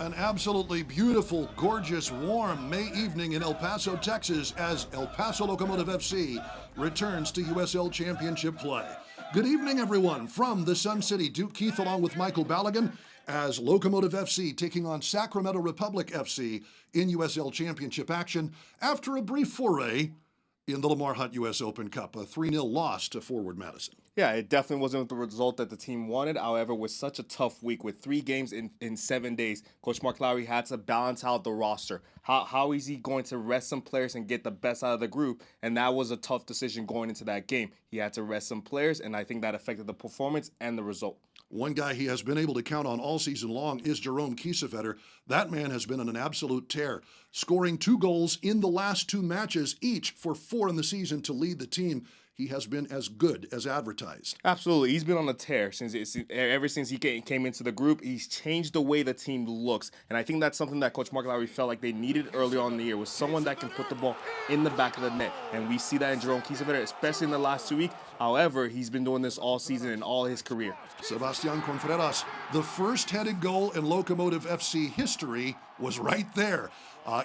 An absolutely beautiful, gorgeous, warm May evening in El Paso, Texas, as El Paso Locomotive FC returns to USL Championship play. Good evening, everyone, from the Sun City. Duke Keith along with Michael Balogun as Locomotive FC taking on Sacramento Republic FC in USL Championship action after a brief foray in the Lamar Hunt U.S. Open Cup, a 3-0 loss to Forward Madison. Yeah, it definitely wasn't the result that the team wanted. However, with such a tough week, with 3 games in 7 days, Coach Mark Lowry had to balance out the roster. How is he going to rest some players and get the best out of the group? And that was a tough decision going into that game. He had to rest some players, and I think that affected the performance and the result. One guy he has been able to count on all season long is Jerome Kiesewetter. That man has been on an absolute tear, scoring 2 goals in the last 2 matches, each for 4 in the season to lead the team. He has been as good as advertised. Absolutely. He's been on a tear ever since he came into the group. He's changed the way the team looks. And I think that's something that Coach Mark Lowry felt like they needed early on in the year, was someone that can put the ball in the back of the net. And we see that in Jerome Kiesewetter, especially in the last 2 weeks. However, he's been doing this all season and all his career. Sebastian Contreras, the first headed goal in Locomotive FC history, was right there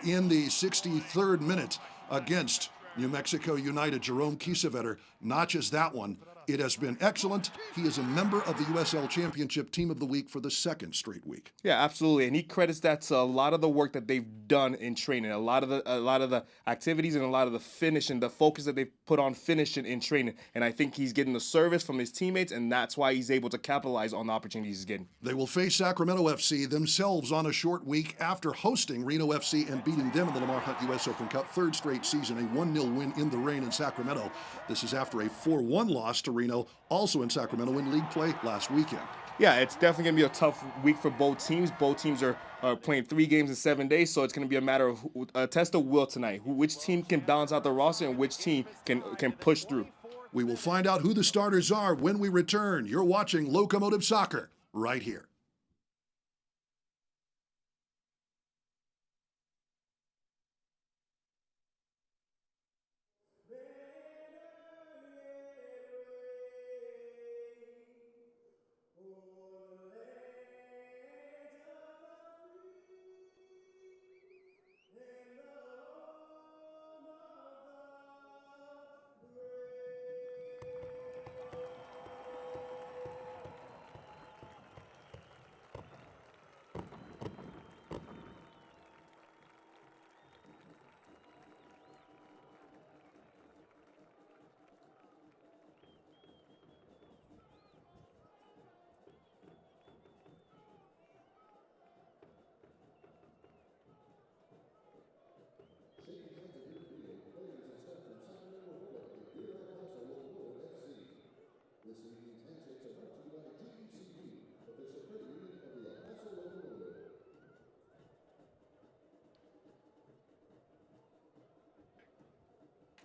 in the 63rd minute against New Mexico United. Jerome Kiesewetter notches that one. It has been excellent. He is a member of the USL Championship Team of the Week for the 2nd straight week. Yeah, absolutely, and he credits that to a lot of the work that they've done in training, a lot of the activities, and a lot of the finishing, the focus that they've put on finishing in training. And I think he's getting the service from his teammates, and that's why he's able to capitalize on the opportunities he's getting. They will face Sacramento FC themselves on a short week after hosting Reno FC and beating them in the Lamar Hunt U.S. Open Cup. 3rd straight season, a 1-0 win in the rain in Sacramento. This is after a 4-1 loss to Reno, also in Sacramento in league play last weekend. Yeah, it's definitely going to be a tough week for both teams. Both teams are playing 3 games in 7 days, so it's going to be a matter of a test of will tonight. Which team can balance out the roster and which team can push through. We will find out who the starters are when we return. You're watching Locomotive Soccer right here.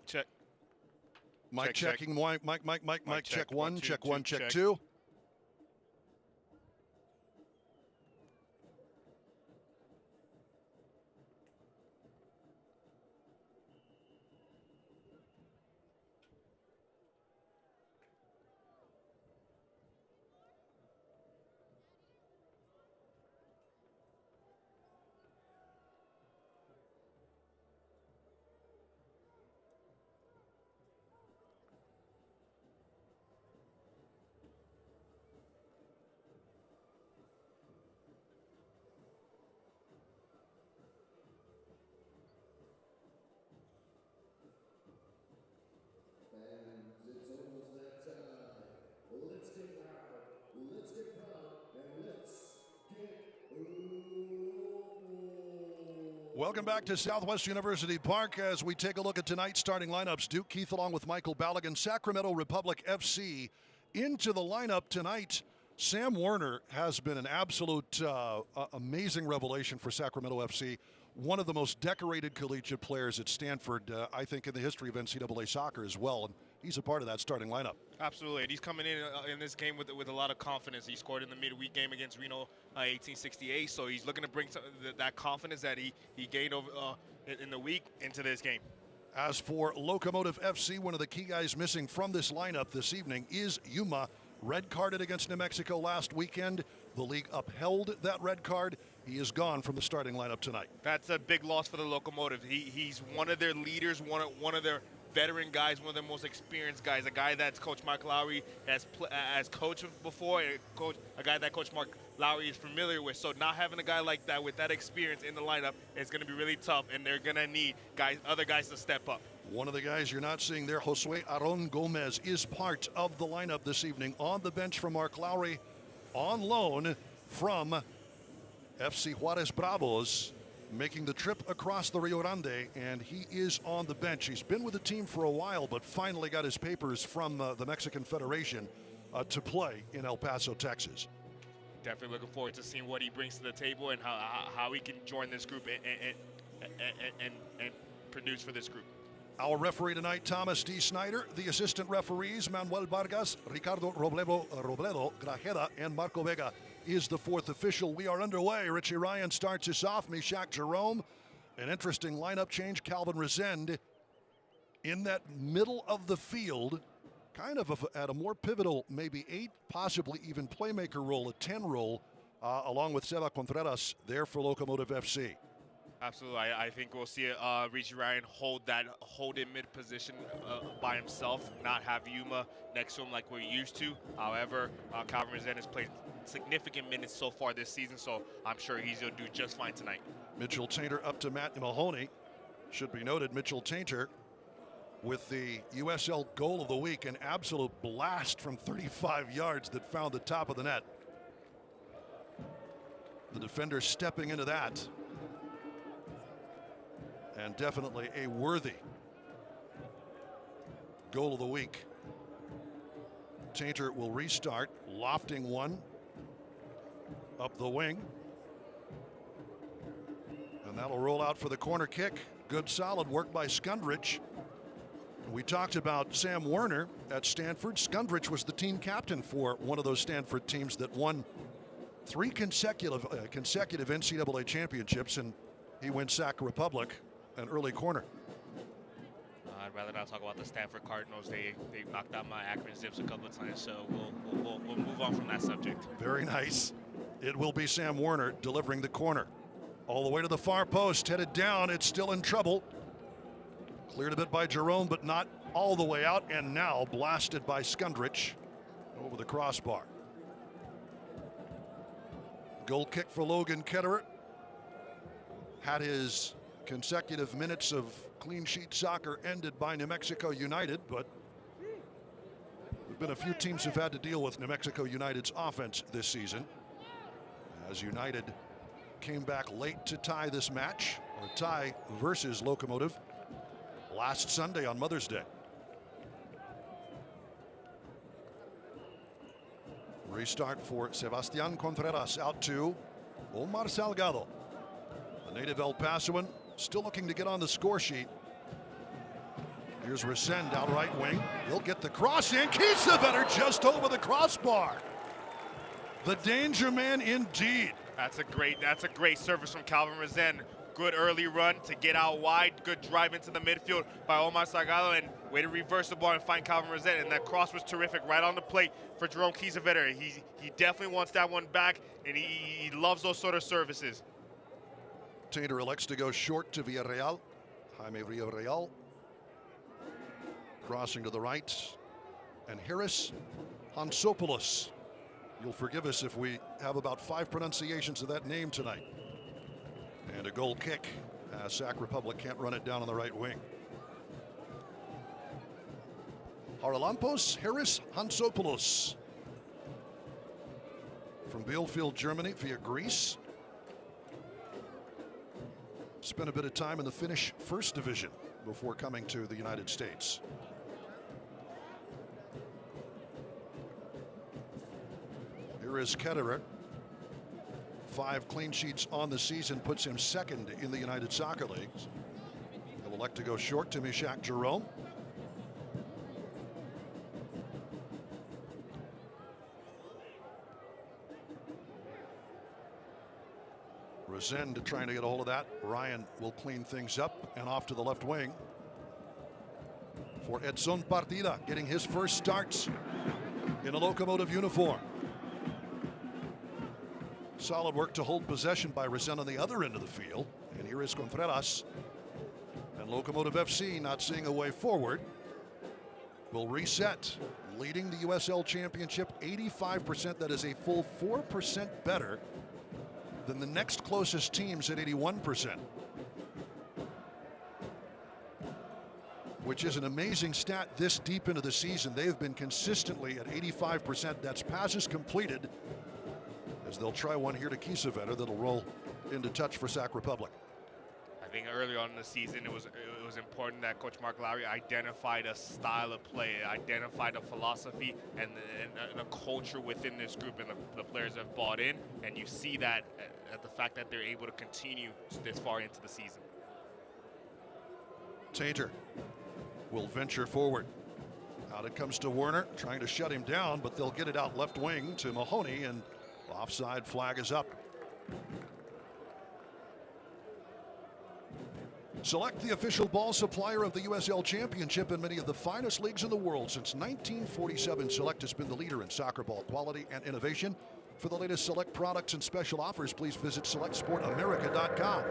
Check. Mike checking. Mike, check 1, check 1, check 2. 2. Welcome back to Southwest University Park as we take a look at tonight's starting lineups. Duke Keith along with Michael Balogun. Sacramento Republic FC into the lineup tonight. Sam Werner has been an absolute amazing revelation for Sacramento FC. One of the most decorated collegiate players at Stanford, I think, in the history of NCAA soccer as well. And he's a part of that starting lineup. Absolutely. And he's coming in this game with a lot of confidence. He scored in the midweek game against Reno 1868. So he's looking to bring that confidence that he gained over in the week into this game. As for Locomotive FC, one of the key guys missing from this lineup this evening is Yuma. Red carded against New Mexico last weekend. The league upheld that red card He is gone from the starting lineup tonight. That's a big loss for the Locomotive. He's one of their leaders, one of their veteran guys, one of their most experienced guys, a guy that's Coach Mark Lowry has coached before, a guy that Coach Mark Lowry is familiar with. So not having a guy like that with that experience in the lineup is going to be really tough, and they're going to need other guys to step up. One of the guys you're not seeing there, Josue Aron Gomez, is part of the lineup this evening on the bench for Mark Lowry, on loan from FC Juarez Bravos, making the trip across the Rio Grande, and he is on the bench. He's been with the team for a while, but finally got his papers from the Mexican Federation to play in El Paso, Texas. Definitely looking forward to seeing what he brings to the table and how he can join this group and produce for this group. Our referee tonight, Thomas D. Snyder. The assistant referees, Manuel Vargas, Ricardo Robledo, Grajeda, and Marco Vega is the fourth official. We are underway. Richie Ryan starts us off. Mishak Jerome. An interesting lineup change. Calvin Resende in that middle of the field, kind of at a more pivotal, maybe 8, possibly even playmaker role, a 10 role, along with Seba Contreras there for Locomotive FC. Absolutely. I think we'll see Richie Ryan hold in mid position by himself, not have Yuma next to him like we're used to. However, Calvin Resende has played significant minutes so far this season, so I'm sure he's going to do just fine tonight. Mitchell Tainter up to Matt Mahoney. Should be noted, Mitchell Tainter with the USL goal of the week, an absolute blast from 35 yards that found the top of the net. The defender stepping into that. And definitely a worthy goal of the week. Tainter will restart, lofting one up the wing. And that'll roll out for the corner kick. Good solid work by Skundrich. We talked about Sam Werner at Stanford. Skundrich was the team captain for one of those Stanford teams that won 3 consecutive NCAA championships, and he wins Sac Republic, an early corner. I'd rather not talk about the Stanford Cardinals. They knocked out my Akron Zips a couple of times, so we'll move on from that subject. Very nice. It will be Sam Werner delivering the corner. All the way to the far post, headed down. It's still in trouble. Cleared a bit by Jerome, but not all the way out, and now blasted by Skundrich over the crossbar. Goal kick for Logan Ketterer. Had his consecutive minutes of clean sheet soccer ended by New Mexico United, but there've been a few teams who've had to deal with New Mexico United's offense this season, as United came back late to tie this match, or tie versus Locomotive, last Sunday on Mother's Day. Restart for Sebastian Contreras, out to Omar Salgado. The native El Pasoan still looking to get on the score sheet. Here's Resende out right wing. He'll get the cross in. Kiesewetter just over the crossbar. The danger man indeed. That's a great service from Calvin Resende. Good early run to get out wide. Good drive into the midfield by Omar Salgado, and way to reverse the ball and find Calvin Resende. And that cross was terrific, right on the plate for Jerome Kiesewetter. He definitely wants that one back, and he loves those sort of services. Tainter elects to go short to Villarreal. Jaime Villarreal crossing to the right, and Harris Hansopoulos. You'll forgive us if we have about 5 pronunciations of that name tonight. And a goal kick. Sac Republic can't run it down on the right wing. Haralampos Harris Hansopoulos from Bielefeld, Germany via Greece. Spent a bit of time in the Finnish First Division before coming to the United States. Here is Ketterer. 5 clean sheets on the season puts him second in the United Soccer Leagues. He'll elect to go short to Mishak Jerome. Resende trying to get a hold of that. Ryan will clean things up, and off to the left wing for Edson Partida, getting his first starts in a Locomotive uniform. Solid work to hold possession by Rizal on the other end of the field. And here is Contreras. And Locomotive FC, not seeing a way forward, will reset, leading the USL Championship 85%. That is a full 4% better than the next closest teams at 81%. Which is an amazing stat this deep into the season. They have been consistently at 85%. That's passes completed, as they'll try one here to Kiesewetter that'll roll into touch for Sac Republic. I think early on in the season, it was important that Coach Mark Lowry identified a style of play, identified a philosophy, and a culture within this group, and the players have bought in. And you see that at the fact that they're able to continue this far into the season. Tainter will venture forward. Out it comes to Werner, trying to shut him down, but they'll get it out left wing to Mahoney, and offside flag is up. Select, the official ball supplier of the USL Championship and many of the finest leagues in the world. Since 1947, Select has been the leader in soccer ball quality and innovation. For the latest Select products and special offers, please visit selectsportamerica.com.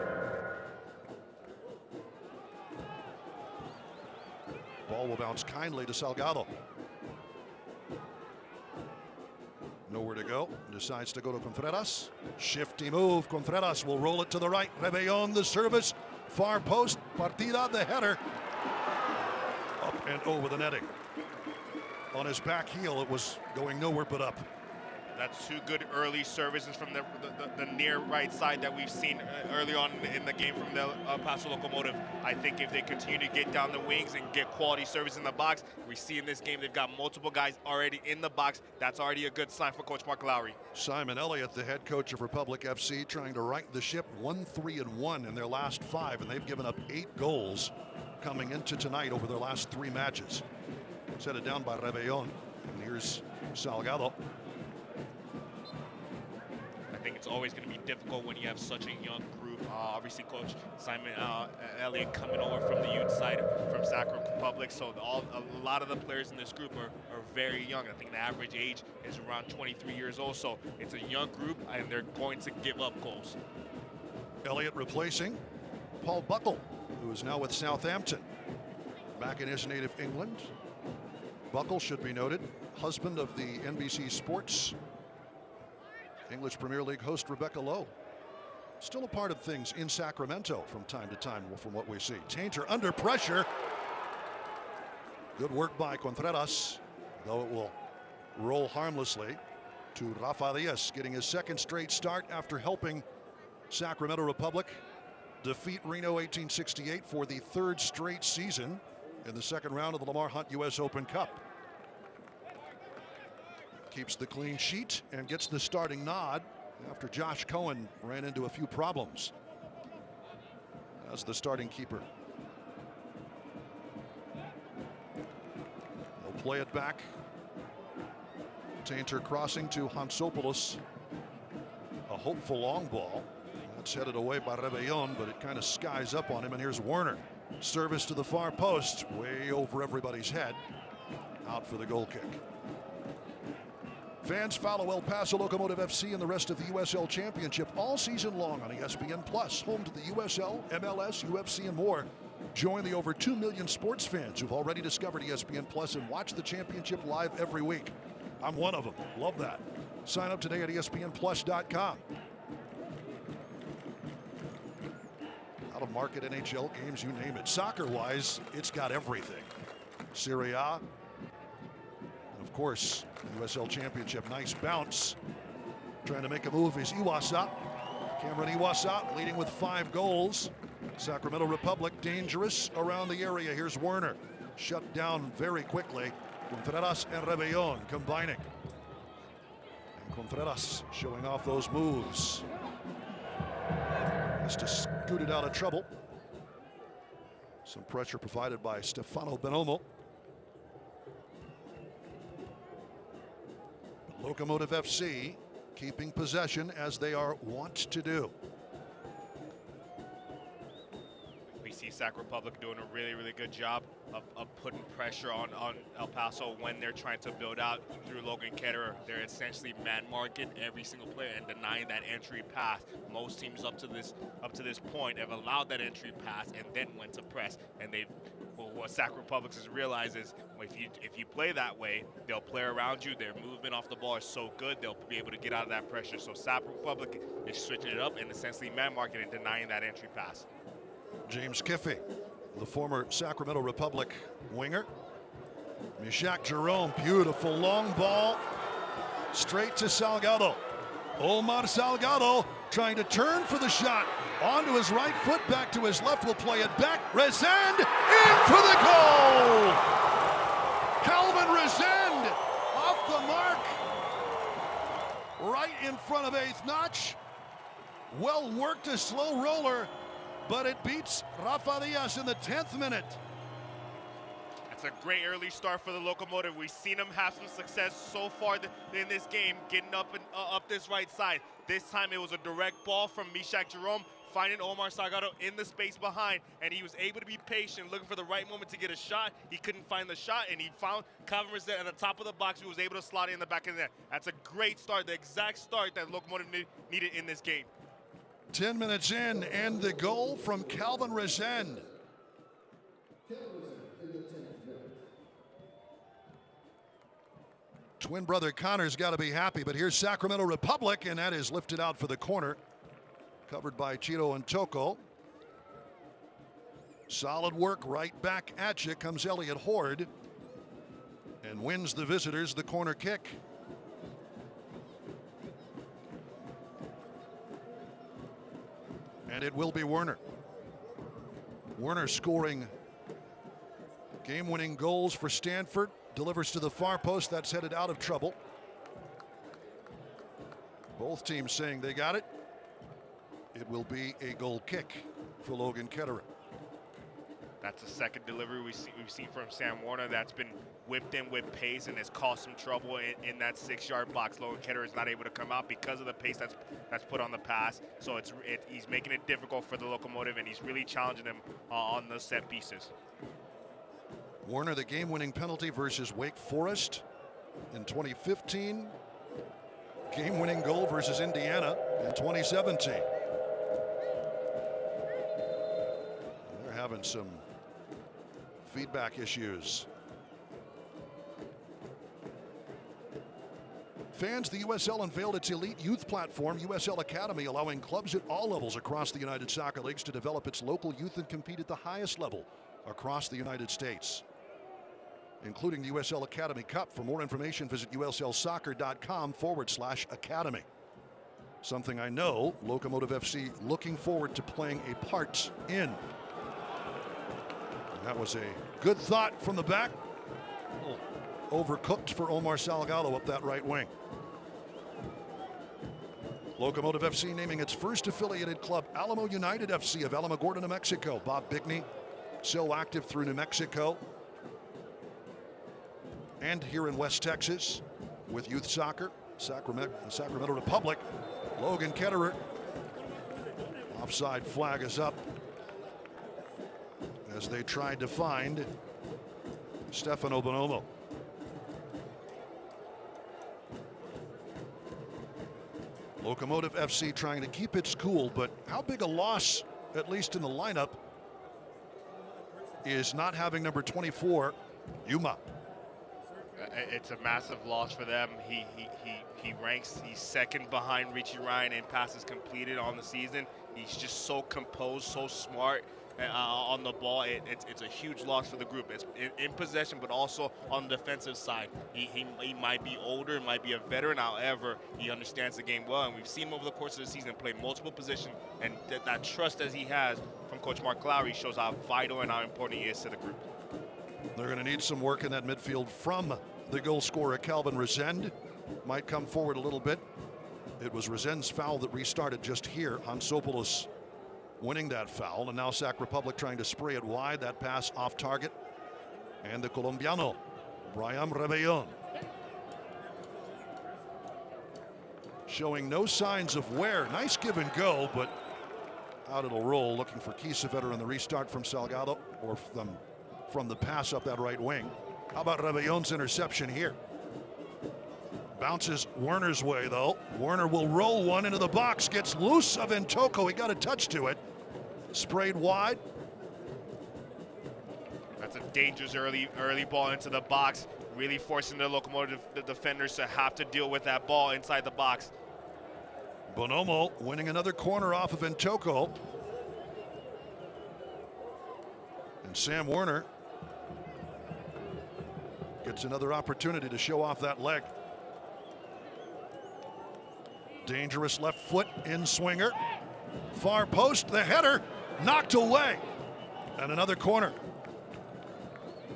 Ball will bounce kindly to Salgado. Nowhere to go. Decides to go to Contreras. Shifty move. Contreras will roll it to the right. Rebellon, the service. Far post. Partida, the header. Up and over the netting. On his back heel, it was going nowhere but up. That's two good early services from the near right side that we've seen early on in the game from the Paso Locomotive. I think if they continue to get down the wings and get quality service in the box, we see in this game they've got multiple guys already in the box. That's already a good sign for Coach Mark Lowry. Simon Elliott, the head coach of Republic FC, trying to right the ship. 1-3-1 in their last 5, and they've given up 8 goals coming into tonight over their last 3 matches. Set it down by Rebellon, and here's Salgado. I think it's always going to be difficult when you have such a young group. Obviously, Coach Simon Elliott coming over from the youth side from Sacramento Republic, so a lot of the players in this group are very young. I think the average age is around 23 years old, so it's a young group, and they're going to give up goals. Elliott replacing Paul Buckle, who is now with Southampton, back in his native England. Buckle, should be noted, husband of the NBC Sports English Premier League host Rebecca Lowe. Still a part of things in Sacramento from time to time, from what we see. Tainter under pressure. Good work by Contreras, though it will roll harmlessly to Rafa Diaz, getting his 2nd straight start after helping Sacramento Republic defeat Reno 1868 for the 3rd straight season in the 2nd round of the Lamar Hunt U.S. Open Cup. Keeps the clean sheet and gets the starting nod after Josh Cohen ran into a few problems as the starting keeper. They'll play it back. Tainter crossing to Hansopoulos. A hopeful long ball. That's headed away by Rebellon, but it kind of skies up on him, and here's Werner. Service to the far post, way over everybody's head. Out for the goal kick. Fans, follow El Paso Locomotive FC and the rest of the USL Championship all season long on ESPN Plus, home to the USL, MLS, UFC, and more. Join the over 2 million sports fans who've already discovered ESPN Plus and watch the championship live every week. I'm one of them. Love that. Sign up today at ESPNplus.com. Out of market NHL games, you name it. Soccer-wise, it's got everything. Serie A. And of course, USL Championship. Nice bounce. Trying to make a move is Iwasa. Cameron Iwasa leading with 5 goals. Sacramento Republic dangerous around the area. Here's Werner. Shut down very quickly. Contreras and Rebellon combining. And Contreras showing off those moves. Has to scoot it out of trouble. Some pressure provided by Stefano Benomo. Locomotive FC keeping possession as they are wont to do. We see Sac Republic doing a really, really good job of putting pressure on El Paso when they're trying to build out through Logan Ketterer. They're essentially man-marking every single player and denying that entry pass. Most teams up to this point have allowed that entry pass and then went to press. And what Sac Republic has realized is if you play that way, they'll play around you. Their movement off the ball is so good, they'll be able to get out of that pressure. So Sac Republic is switching it up and essentially man-marking and denying that entry pass. James Kiffey, the former Sacramento Republic winger. Mishak Jerome, beautiful long ball, straight to Salgado. Omar Salgado trying to turn for the shot. Onto his right foot, back to his left, will play it back. Resend, in for the goal! Calvin Resend, off the mark. Right in front of eighth notch. Well worked, a slow roller, but it beats Rafa Diaz in the 10th minute. That's a great early start for the Locomotive. We've seen them have some success so far in this game, getting up this right side. This time it was a direct ball from Mishak Jerome, finding Omar Salgado in the space behind, and he was able to be patient, looking for the right moment to get a shot. He couldn't find the shot, and he found Calvin Resend at the top of the box. He was able to slot it in the back of the net. That's a great start, the exact start that Locomotive needed in this game. 10 minutes in, and the goal from Calvin Resend. Twin brother Connor's got to be happy, but here's Sacramento Republic, and that is lifted out for the corner. Covered by Chito and Toko. Solid work, right back at you comes Elliott Horde, and wins the visitors the corner kick. And it will be Werner. Werner scoring game-winning goals for Stanford. Delivers to the far post. That's headed out of trouble. Both teams saying they got it. It will be a goal kick for Logan Ketterer. That's the second delivery we've seen from Sam Warner that's been whipped in with pace and has caused some trouble in that 6-yard box. Logan Ketterer is not able to come out because of the pace that's put on the pass. So he's making it difficult for the Locomotive, and he's really challenging them on the set pieces. Warner, the game-winning penalty versus Wake Forest in 2015. Game-winning goal versus Indiana in 2017. They're having some feedback issues. Fans, the USL unveiled its elite youth platform, USL Academy, allowing clubs at all levels across the United Soccer Leagues to develop its local youth and compete at the highest level across the United States, including the USL Academy Cup. For more information, visit uslsoccer.com/academy. Something I know Locomotive FC looking forward to playing a part in. That was a good thought from the back. Overcooked for Omar Salgado up that right wing. Locomotive FC naming its first affiliated club Alamo United FC of Alamogordo, New Mexico. Bob Bigney, so active through New Mexico and here in West Texas with youth soccer. Sacramento Republic. Logan Ketterer. Offside flag is up as they tried to find Stefano Bonomo. Locomotive FC trying to keep its cool, but how big a loss, at least in the lineup, is not having number 24, Yuma? It's a massive loss for them. He ranks, he's second behind Richie Ryan in passes completed on the season. He's just so composed, so smart on the ball. It's a huge loss for the group. It's in possession, but also on the defensive side. He might be older, might be a veteran. However, he understands the game well, and we've seen him over the course of the season play multiple positions, and that trust as he has from Coach Mark Lowry shows how vital and how important he is to the group. They're going to need some work in that midfield from the goal scorer, Calvin Resend. Might come forward a little bit. It was Resend's foul that restarted just here. Hansopoulos winning that foul, and now Sac Republic trying to spray it wide. That pass off target. And the Colombiano, Brian Rebellon, showing no signs of wear. Nice give and go, but Out it'll roll, looking for Kiesewetter on the restart from Salgado, or from the pass up that right wing. How about Rebellon's interception here? Bounces Werner's way, though. Werner will roll one into the box, gets loose of Ntoko. He got a touch to it. Sprayed wide. That's a dangerous early ball into the box, really forcing the Locomotive the defenders to have to deal with that ball inside the box. Bonomo winning another corner off of Ntoko. And Sam Werner gets another opportunity to show off that leg. Dangerous left foot in swinger. Far post, the header knocked away. And another corner.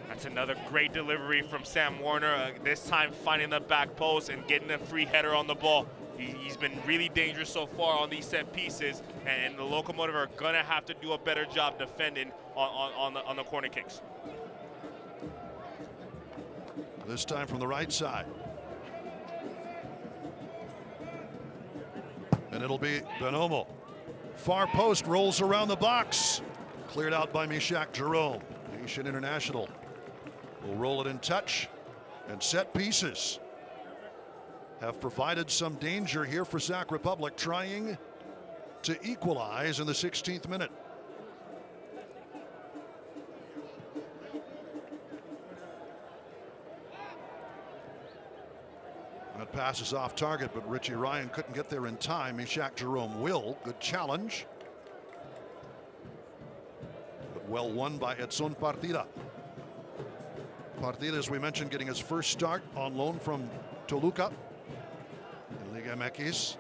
That's another great delivery from Sam Werner. This time finding the back post and getting a free header on the ball. He's been really dangerous so far on these set pieces, and the Locomotive are gonna have to do a better job defending on the corner kicks. This time from the right side. And it'll be Bonomo. Far post rolls around the box. Cleared out by Mishak Jerome. Haitian international will roll it in touch, and set pieces have provided some danger here for Sac Republic, trying to equalize in the 16th minute. That pass is off target, but Richie Ryan couldn't get there in time. Mishak Jerome will. Good challenge, but well won by Edson Partida. Partida, as we mentioned, getting his first start on loan from Toluca in Liga MX.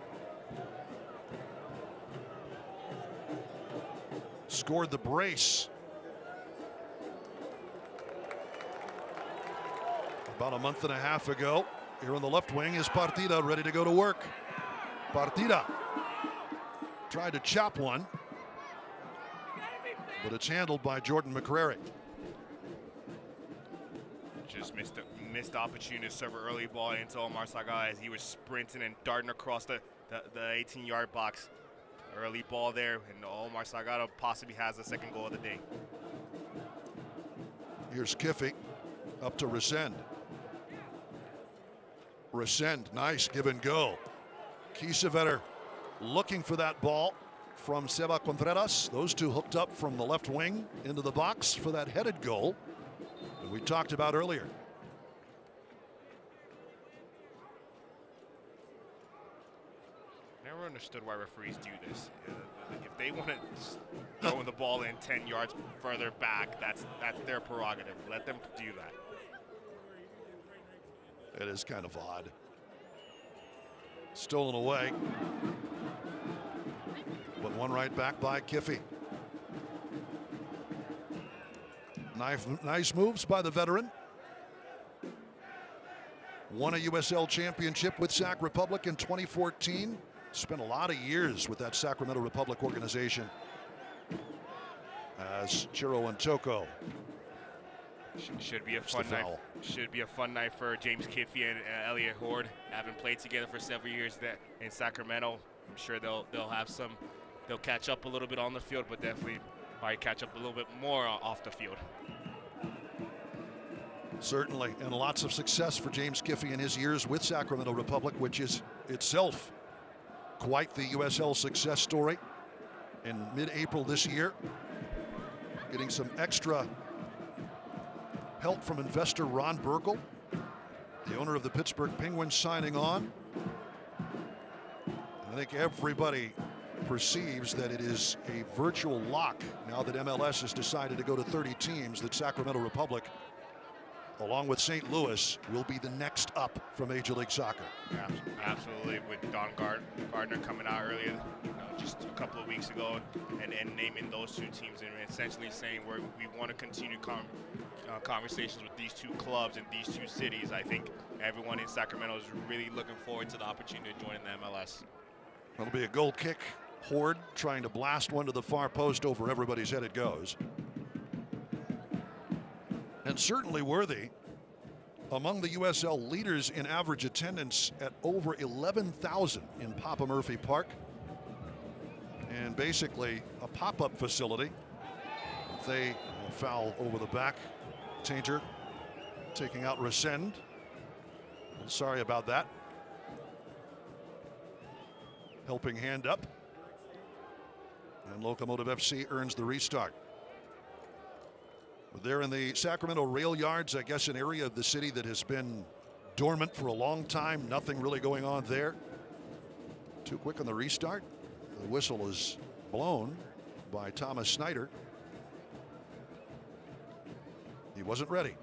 Scored the brace about a month and a half ago. Here on the left wing is Partida, ready to go to work. Partida tried to chop one, but it's handled by Jordan McCrary. Just missed the opportunity to serve an early ball into Omar Saga as he was sprinting and darting across the 18-yard box. Early ball there, and Omar Salgado possibly has the second goal of the day. Here's Kiffy up to Resend. Resend, nice give and go. Kiesewetter looking for that ball from Seba Contreras. Those two hooked up from the left wing into the box for that headed goal that we talked about earlier. Never understood why referees do this. If they want to throw the ball in 10 yards further back, that's their prerogative. Let them do that. It is kind of odd. Stolen away. But one right back by Kiffy. Nice moves by the veteran. Won a USL championship with Sac Republic in 2014. Spent a lot of years with that Sacramento Republic organization as Chiro and Toko. Should be a fun night. Should be a fun night for James Kiffy and Elliot Horde. Having played together for several years in Sacramento, I'm sure they'll have some. They'll catch up a little bit on the field, but definitely might catch up a little bit more off the field. Certainly, and lots of success for James Kiffy in his years with Sacramento Republic, which is itself quite the USL success story. In mid-April this year, getting some extra help from investor Ron Burkle, the owner of the Pittsburgh Penguins, signing on. I think everybody perceives that it is a virtual lock now that MLS has decided to go to 30 teams, that Sacramento Republic, along with St. Louis, will be the next up from Major League Soccer. Yeah, absolutely. With Don Gardner coming out earlier, just a couple of weeks ago, and naming those two teams, and essentially saying we want to continue conversations with these two clubs and these two cities. I think everyone in Sacramento is really looking forward to the opportunity to join the MLS. It'll be a goal kick. Horde trying to blast one to the far post. Over everybody's head it goes. And certainly worthy. Among the USL leaders in average attendance at over 11,000 in Papa Murphy Park. and basically a pop-up facility. They foul over the back. Tainter taking out Resend. Sorry about that. Helping hand up. And Locomotive FC earns the restart. They're in the Sacramento rail yards, I guess an area of the city that has been dormant for a long time. Nothing really going on there. Too quick on the restart. The whistle is blown by Thomas Snyder. He wasn't ready.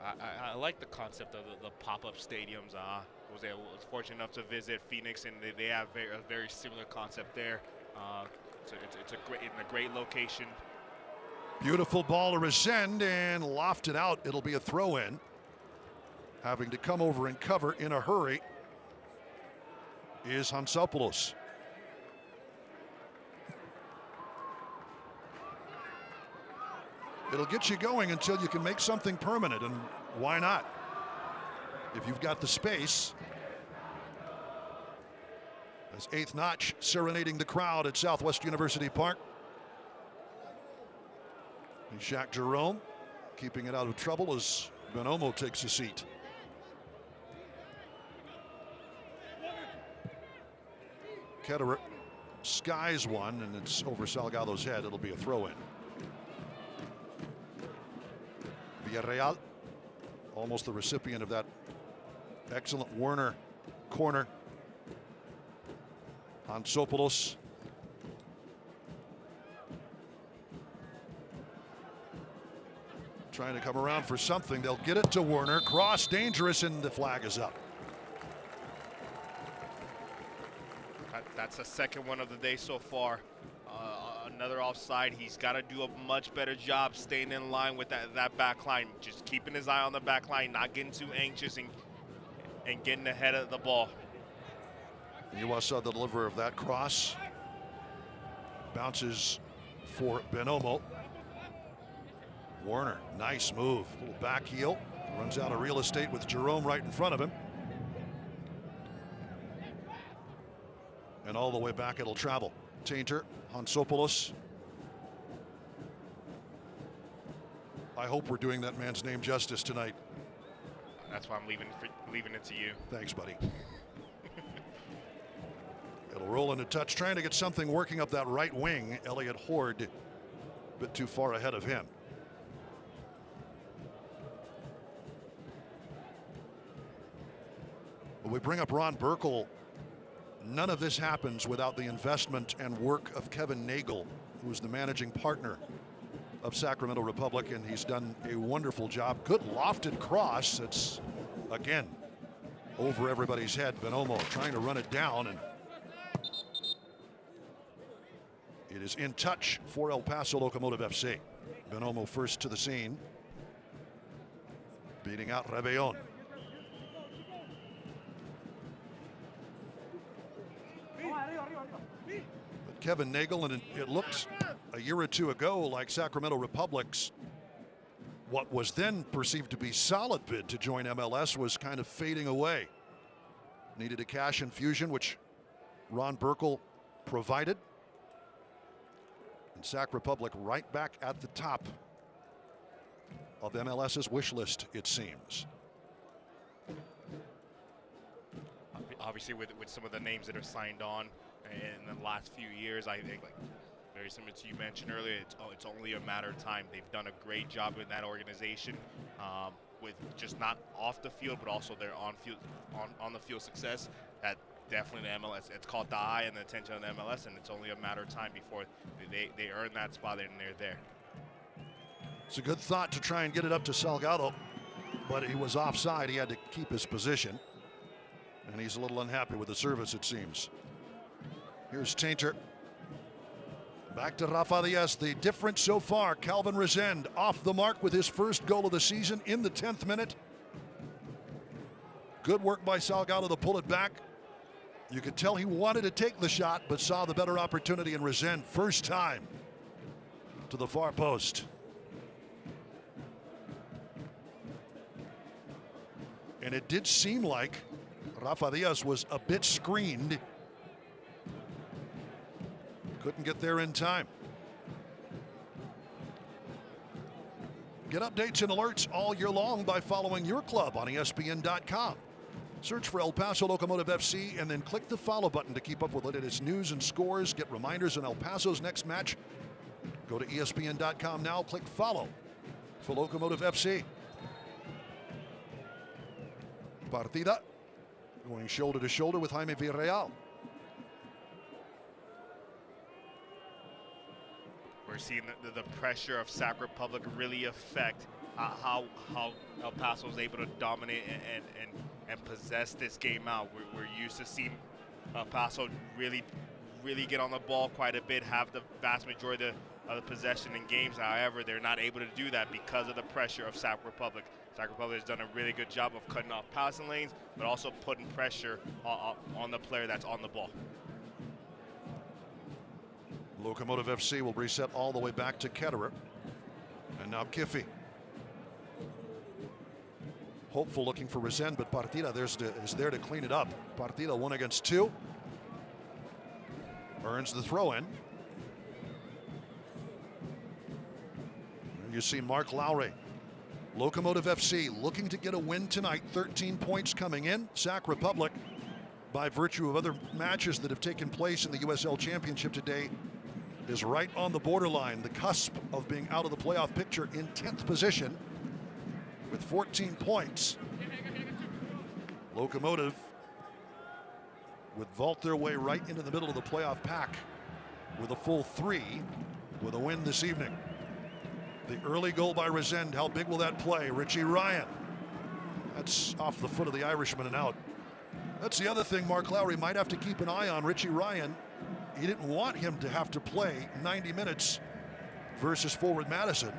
I like the concept of the pop-up stadiums. Was fortunate enough to visit Phoenix, and they have a very similar concept there. So it's a great location. Beautiful ball to Resend and lofted out. It'll be a throw-in. Having to come over and cover in a hurry is Hansopoulos. It'll get you going until you can make something permanent, and why not? If you've got the space. As Eighth Notch serenading the crowd at Southwest University Park. And Jacques Jerome keeping it out of trouble as Bonomo takes a seat. Ketterer skies one, and it's over Salgado's head. It'll be a throw-in. Villarreal, almost the recipient of that excellent Werner corner. Hansopoulos. Trying to come around for something. They'll get it to Werner. Cross dangerous, and the flag is up. That's the second one of the day so far. Another offside. He's got to do a much better job staying in line with that back line. Just keeping his eye on the back line, not getting too anxious and getting ahead of the ball. You saw the deliverer of that cross. Bounces for Bonomo. Werner, nice move. Little back heel. Runs out of real estate with Jerome right in front of him. And all the way back it'll travel. Tainter, Hansopoulos. I hope we're doing that man's name justice tonight. That's why I'm leaving it to you. Thanks, buddy. It'll roll into touch, trying to get something working up that right wing. Elliot Horde, a bit too far ahead of him. When we bring up Ron Burkle, none of this happens without the investment and work of Kevin Nagel, who's the managing partner of Sacramento Republic, and he's done a wonderful job. Good lofted cross. It's, again, over everybody's head. Bonomo trying to run it down, and it is in touch for El Paso Locomotive FC. Bonomo first to the scene, beating out Rebellon. But Kevin Nagel, and it looked a year or two ago like Sacramento Republic's what was then perceived to be solid bid to join MLS was kind of fading away. Needed a cash infusion, which Ron Burkle provided. And Sac Republic right back at the top of MLS's wish list, it seems. Obviously, with some of the names that are signed on in the last few years, I think, like very similar to you mentioned earlier, it's only a matter of time. They've done a great job in that organization, with just not off the field, but also their on the field success. That definitely the MLS. It's caught the eye and the attention of the MLS, and it's only a matter of time before they earn that spot and they're there. It's a good thought to try and get it up to Salgado, but he was offside. He had to keep his position, and he's a little unhappy with the service, it seems. Here's Tainter. Back to Rafa Diaz. The difference so far, Calvin Resend off the mark with his first goal of the season in the 10th minute. Good work by Salgado to pull it back. You could tell he wanted to take the shot, but saw the better opportunity in Resend. First time to the far post. And it did seem like Rafa Diaz was a bit screened Couldn't get there in time. Get updates and alerts all year long by following your club on ESPN.com. Search for El Paso Locomotive FC and then click the follow button to keep up with the latest news and scores. Get reminders on El Paso's next match. Go to ESPN.com now, click follow for Locomotive FC. Partida going shoulder to shoulder with Jaime Villarreal. We're seeing the pressure of Sac Republic really affect how El Paso is able to dominate and possess this game out. We're used to seeing El Paso really get on the ball quite a bit, have the vast majority of the possession in games. However, they're not able to do that because of the pressure of Sac Republic. Sac Republic has done a really good job of cutting off passing lanes, but also putting pressure on the player that's on the ball. Locomotive FC will reset all the way back to Ketterer. And now Kiffy. Hopeful looking for Resend, but Partida is there to clean it up. Partida 1 against 2. Earns the throw in. And you see Mark Lowry. Locomotive FC looking to get a win tonight. 13 points coming in. Sac Republic, by virtue of other matches that have taken place in the USL Championship today, is right on the borderline, the cusp of being out of the playoff picture in 10th position with 14 points. Locomotive would vault their way right into the middle of the playoff pack with a full 3 with a win this evening. The early goal by Resend, how big will that play? Richie Ryan. That's off the foot of the Irishman and out. That's the other thing Mark Lowry might have to keep an eye on. Richie Ryan, he didn't want him to have to play 90 minutes versus forward Madison.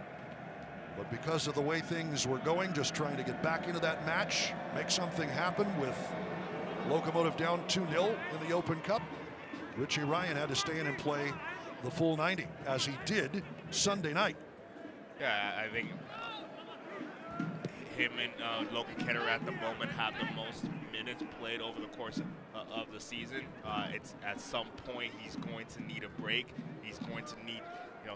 But because of the way things were going, just trying to get back into that match, make something happen with Locomotive down 2-0 in the Open Cup, Richie Ryan had to stay in and play the full 90, as he did Sunday night. Yeah, I think him and Logan Ketterer at the moment have the most minutes played over the course of the season. It's at some point he's going to need a break. He's going to need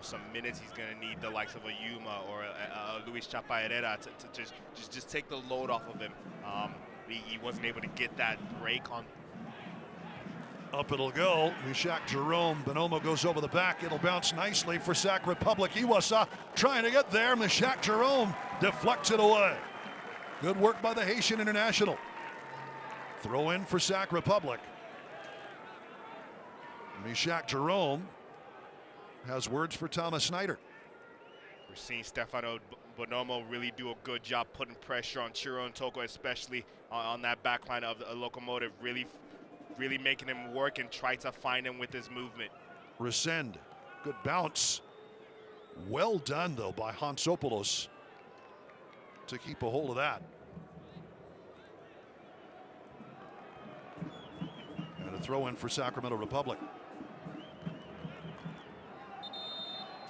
some minutes. He's going to need the likes of a Yuma or a Luis Chapa Herrera to just take the load off of him. He wasn't able to get that break on. Up it'll go. Mishak Jerome. Bonomo goes over the back. It'll bounce nicely for Sac Republic. Iwasa trying to get there. Mishak Jerome deflects it away. Good work by the Haitian international. Throw in for Sac Republic. Mishak Jerome has words for Thomas Snyder. We're seeing Stefano Bonomo really do a good job putting pressure on Chiro and Toko, especially on that back line of the Locomotive, really making him work and try to find him with his movement. Resend, good bounce. Well done, though, by Hansopoulos to keep a hold of that. And a throw in for Sacramento Republic.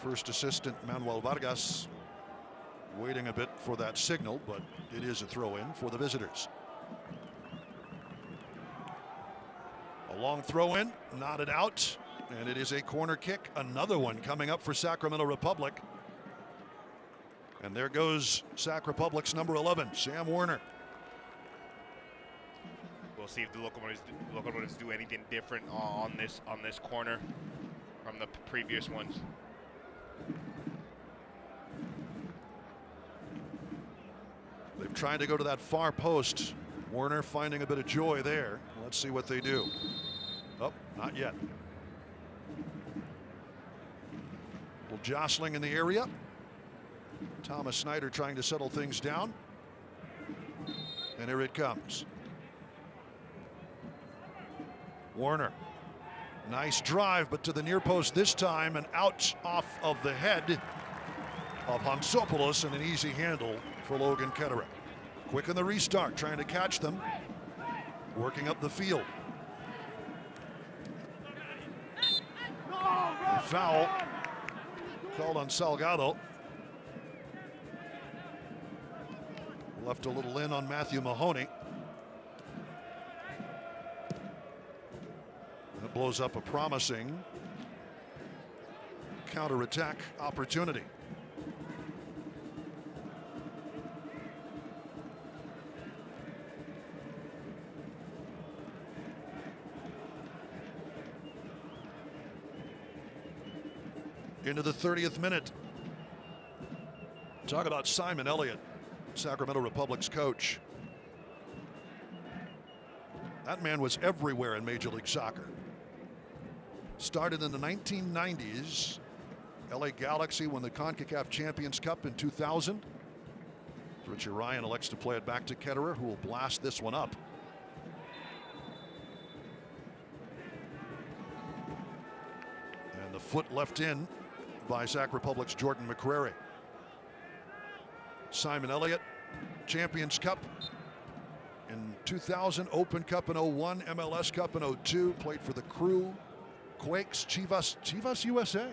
First assistant Manuel Vargas waiting a bit for that signal, but it is a throw in for the visitors. A long throw in, knotted out, and it is a corner kick. Another one coming up for Sacramento Republic. And there goes Sac Republic's number 11, Sam Werner. We'll see if the Locomotives do anything different on this corner from the previous ones. They've tried to go to that far post. Werner finding a bit of joy there. Let's see what they do. Oh, not yet. Well, jostling in the area. Thomas Snyder trying to settle things down. And here it comes. Werner. Nice drive, but to the near post this time, and out off of the head of Hansopoulos, and an easy handle for Logan Ketterer. Quick in the restart, trying to catch them. Working up the field. A foul called on Salgado. Left a little in on Matthew Mahoney. That blows up a promising counterattack opportunity. Into the 30th minute. Talk about Simon Elliott, Sacramento Republic's coach. That man was everywhere in Major League Soccer. Started in the 1990s. LA Galaxy won the CONCACAF Champions Cup in 2000. Richie Ryan elects to play it back to Ketterer, who will blast this one up. And the foot left in by Sac Republic's Jordan McCrary. Simon Elliott, Champions Cup in 2000, Open Cup in 01, MLS Cup in 02, played for the Crew, Quakes, Chivas USA,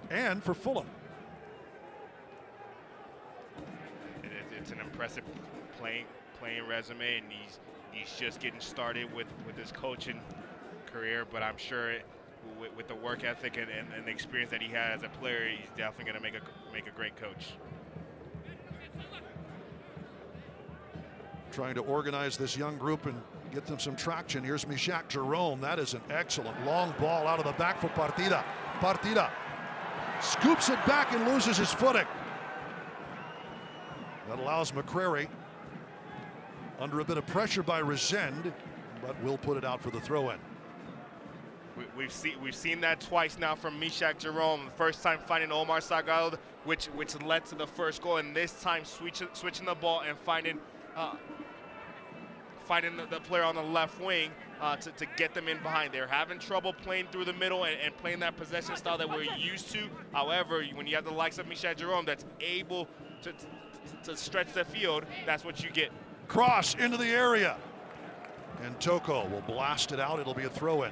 and for Fulham. It's an impressive playing resume, and he's just getting started with his coaching career, but I'm sure with the work ethic and the experience that he had as a player, he's definitely going to make a great coach. Trying to organize this young group and get them some traction. Here's Mishak Jerome. That is an excellent long ball out of the back for Partida. Partida scoops it back and loses his footing. That allows McCrary, under a bit of pressure by Resend, but will put it out for the throw-in. We've seen that twice now from Mishak Jerome. The first time finding Omar Salgado, which led to the first goal, and this time switching the ball and finding the player on the left wing to get them in behind. They're having trouble playing through the middle and playing that possession style that we're used to. However, when you have the likes of Mishak Jerome that's able to stretch the field, that's what you get. Cross into the area. And Toko will blast it out. It'll be a throw-in.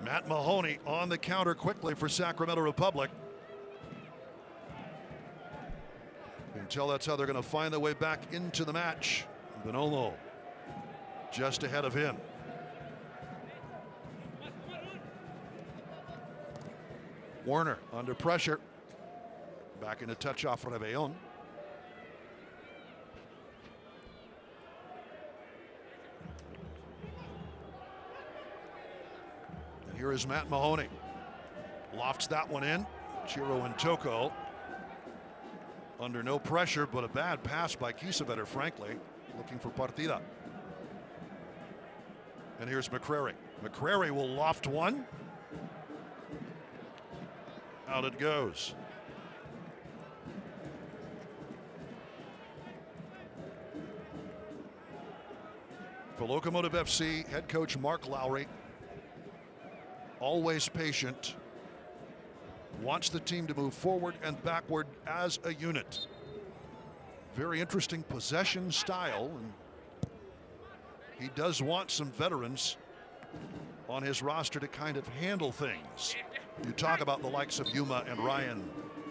Matt Mahoney on the counter quickly for Sacramento Republic. You can tell that's how they're going to find their way back into the match. Bonomo just ahead of him. Warner under pressure. Back in a touch off Rebellon. And here is Matt Mahoney. Lofts that one in. Chiro and Toko under no pressure, but a bad pass by Kiesewetter, frankly, looking for Partida. And here's McCrary. McCrary will loft one. Out it goes. For Locomotive FC, head coach Mark Lowry, always patient, wants the team to move forward and backward as a unit. Very interesting possession style, and he does want some veterans on his roster to kind of handle things. You talk about the likes of Yuma and Ryan,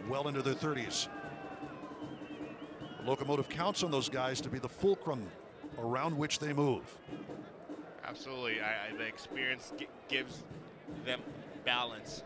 well into their 30s. The Locomotive counts on those guys to be the fulcrum around which they move. Absolutely. The experience gives them balance.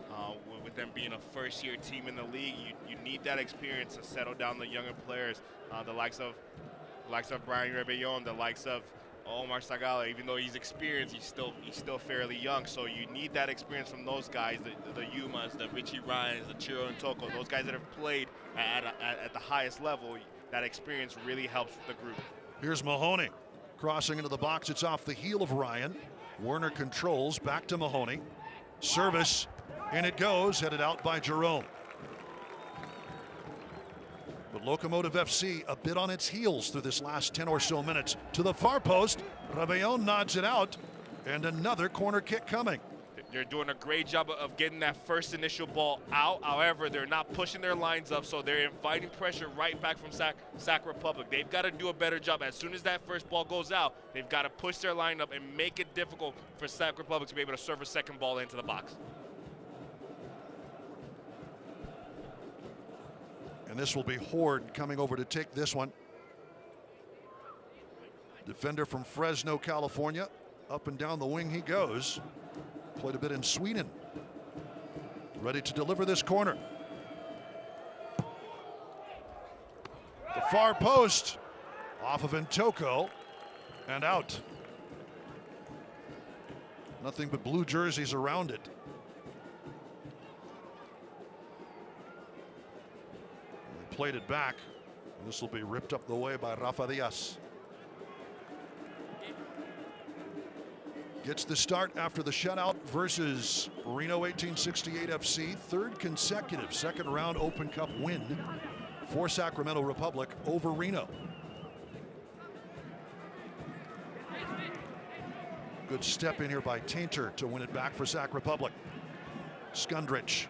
With them being a first-year team in the league, you need that experience to settle down the younger players. The likes of Brian Rebellon, the likes of Omar Salgado. Even though he's experienced, he's still fairly young. So you need that experience from those guys, the Yumas, the Richie Ryans, the Chiro and Toko, those guys that have played at the highest level. That experience really helps with the group. Here's Mahoney crossing into the box. It's off the heel of Ryan. Werner controls, back to Mahoney. Service, in it goes, headed out by Jerome. But Locomotive FC a bit on its heels through this last 10 or so minutes. To the far post, Rebellon nods it out, and another corner kick coming. They're doing a great job of getting that first initial ball out. However, they're not pushing their lines up, so they're inviting pressure right back from Sac Republic. They've got to do a better job. As soon as that first ball goes out, they've got to push their line up and make it difficult for Sac Republic to be able to serve a second ball into the box. And this will be Horde coming over to take this one. Defender from Fresno, California. Up and down the wing he goes. Played a bit in Sweden. ready to deliver this corner. The far post off of Intoko and out. Nothing but blue jerseys around it. They played it back. This will be ripped up the way by Rafa Diaz. Gets the start after the shutout versus Reno 1868 FC. Third consecutive second round Open Cup win for Sacramento Republic over Reno. Good step in here by Tainter to win it back for Sac Republic. Skundrich.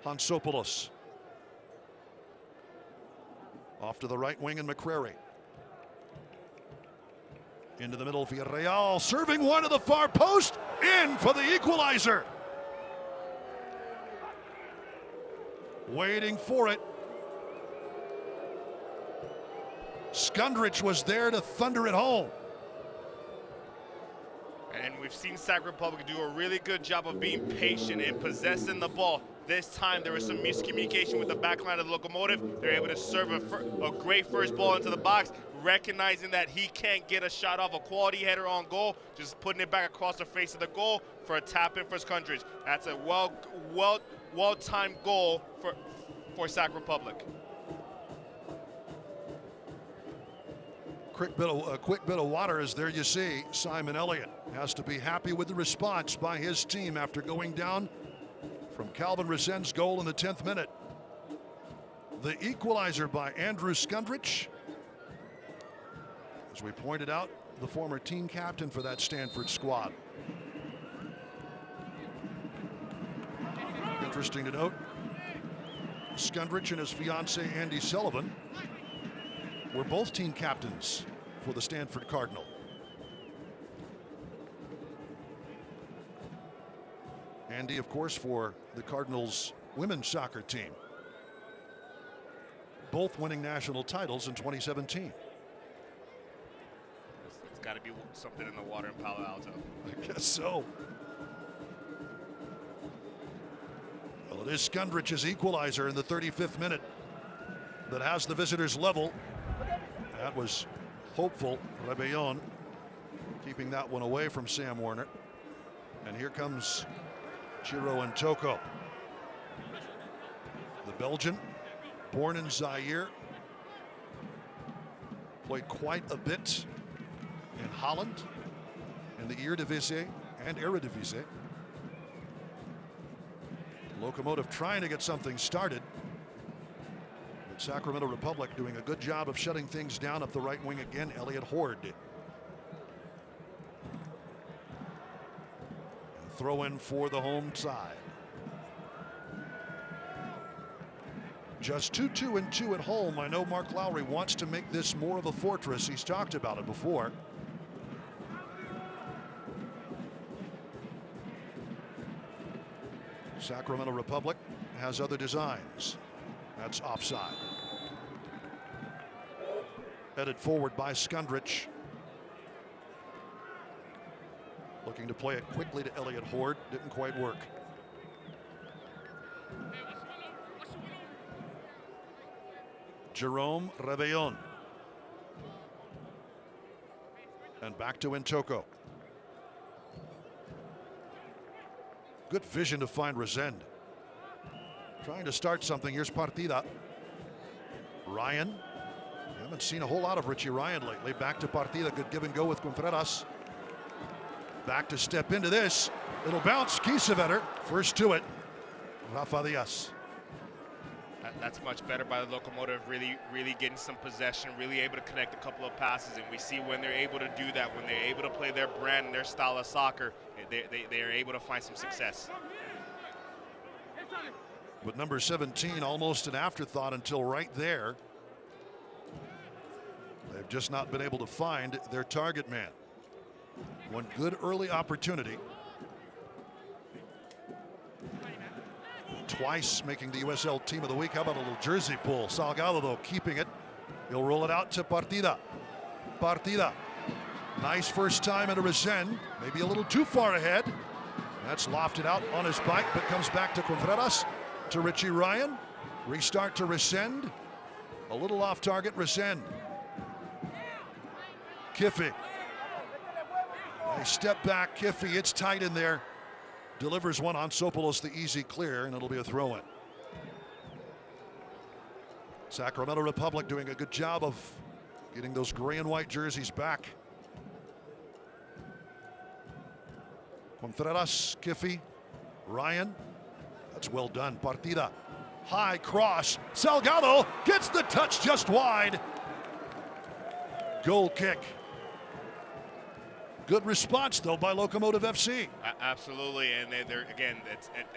Hansopoulos. Off to the right wing and McCrary. Into the middle, Villarreal serving one to the far post. In for the equalizer. Waiting for it. Skundrich was there to thunder it home. And we've seen Sac Republic do a really good job of being patient and possessing the ball. This time there was some miscommunication with the backline of the Locomotive. They're able to serve a great first ball into the box, recognizing that he can't get a shot off a quality header on goal, just putting it back across the face of the goal for a tap in for Skundrich. That's a well-timed goal for Sac Republic. Quick bit of water is there. You see Simon Elliott has to be happy with the response by his team after going down from Calvin Resend's goal in the 10th minute. The equalizer by Andrew Skundrich. As we pointed out, the former team captain for that Stanford squad. Interesting to note, Skundrich and his fiancée Andy Sullivan were both team captains for the Stanford Cardinal. Andy, of course, for the Cardinals women's soccer team. Both winning national titles in 2017. It's got to be something in the water in Palo Alto. I guess so. Well, it is Skundrich's equalizer in the 35th minute that has the visitors level. That was hopeful. Rebellon keeping that one away from Sam Warner. And here comes Chiro Intoko. The Belgian, born in Zaire, played quite a bit in Holland, in the Eredivisie and Eredivisie. Locomotive trying to get something started. But Sacramento Republic doing a good job of shutting things down up the right wing again. Elliot Horde. Throw in for the home side. Just 2-2-2 at home. I know Mark Lowry wants to make this more of a fortress. He's talked about it before. Sacramento Republic has other designs. That's offside. Headed forward by Skundrich. Looking to play it quickly to Elliot Horde. Didn't quite work. Jerome Rebellon. And back to Intoko. Good vision to find Resend. Trying to start something. Here's Partida. Ryan. Haven't seen a whole lot of Richie Ryan lately. Back to Partida. Good give and go with Contreras. Back to step into this. It'll bounce. Kiesewetter. First to it. Rafa Diaz. That's much better by the Locomotive, really getting some possession, really able to connect a couple of passes. And we see when they're able to do that, when they're able to play their brand and their style of soccer, they are able to find some success. But number 17, almost an afterthought until right there. They've just not been able to find their target man. One good early opportunity. Twice making the USL Team of the Week. How about a little jersey pull? Salgado, though, keeping it. He'll roll it out to Partida. Partida. Nice first time into Resend. Maybe a little too far ahead. That's lofted out on his bike, but comes back to Contreras, to Richie Ryan. Restart to Resend. A little off target, Resend. Kiffy. A step back, Kiffy, it's tight in there. Delivers one on Sopoulos, the easy clear, and it'll be a throw-in. Sacramento Republic doing a good job of getting those gray and white jerseys back. Contreras, Kiffy, Ryan. That's well done. Partida. High cross. Salgado gets the touch just wide. Goal kick. Good response, though, by Locomotive FC. Absolutely, and again,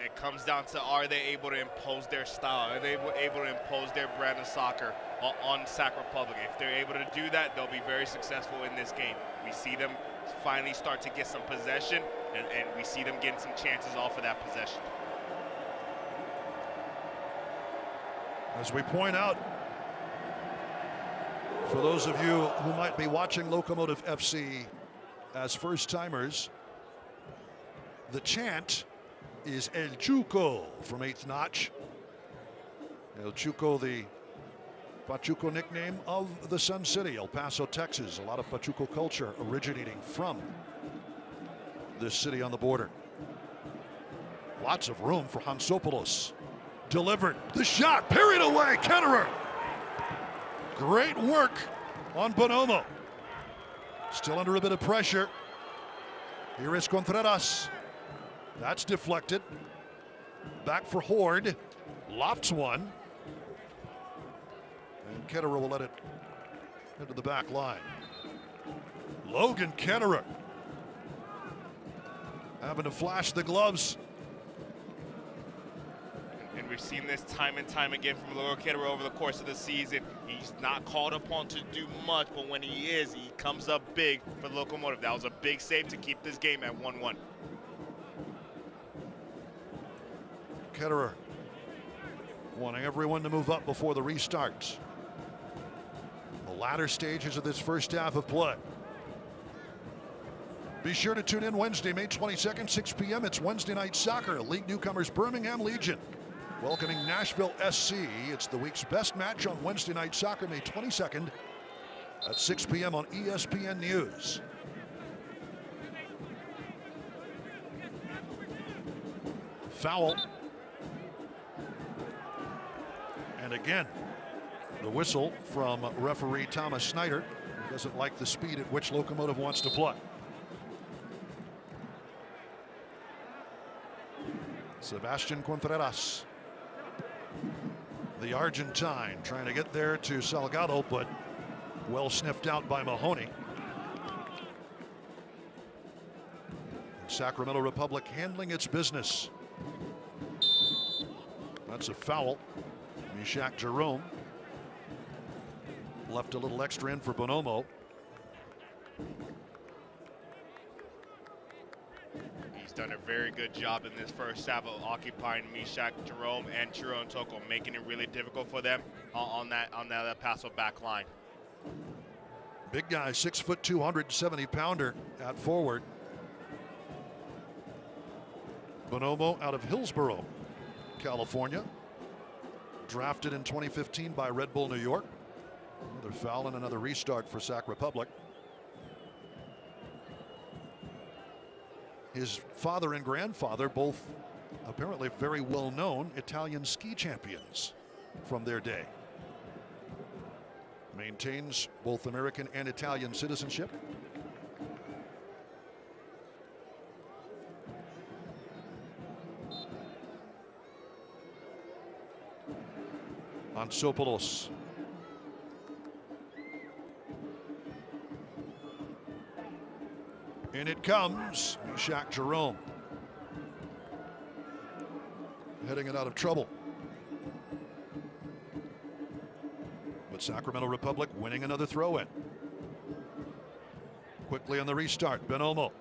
it comes down to, are they able to impose their style? Are they able to impose their brand of soccer on Sac Republic? If they're able to do that, they'll be very successful in this game. We see them finally start to get some possession, and we see them getting some chances off of that possession. As we point out, for those of you who might be watching Locomotive FC as first-timers, the chant is El Chuco from 8th Notch. El Chuco, the Pachuco nickname of the Sun City, El Paso, Texas. A lot of Pachuco culture originating from this city on the border. Lots of room for Hansopoulos. Delivered. The shot, parried away, Ketterer. Great work on Bonomo. Still under a bit of pressure. Here is Contreras. That's deflected. Back for Horde. Lofts one. And Ketterer will let it into the back line. Logan Ketterer having to flash the gloves. And we've seen this time and time again from Logan Ketterer over the course of the season. He's not called upon to do much, but when he is, he comes up big for the Locomotive. That was a big save to keep this game at 1-1. Ketterer wanting everyone to move up before the restart. The latter stages of this first half of play. Be sure to tune in Wednesday, May 22nd, 6 p.m. It's Wednesday Night Soccer. League newcomers Birmingham Legion welcoming Nashville SC. It's the week's best match on Wednesday Night Soccer, May 22nd at 6 p.m. on ESPN News. Foul. And again, the whistle from referee Thomas Snyder, who doesn't like the speed at which Locomotive wants to play. Sebastian Contreras, the Argentine, trying to get there to Salgado, but well sniffed out by Mahoney. Sacramento Republic handling its business. That's a foul. Mishak Jerome left a little extra in for Bonomo. He's done a very good job in this first half of occupying Mishak Jerome and Chiron Toko, making it really difficult for them on that Paso back line. Big guy, 6'2", 270-pounder at forward. Bonomo out of Hillsborough, California. Drafted in 2015 by Red Bull New York. Another foul and another restart for Sac Republic. His father and grandfather, both apparently very well-known Italian ski champions from their day. Maintains both American and Italian citizenship. Hansopoulos. In it comes, Mishak Jerome. Heading it out of trouble. But Sacramento Republic winning another throw-in. Quickly on the restart, Bonomo.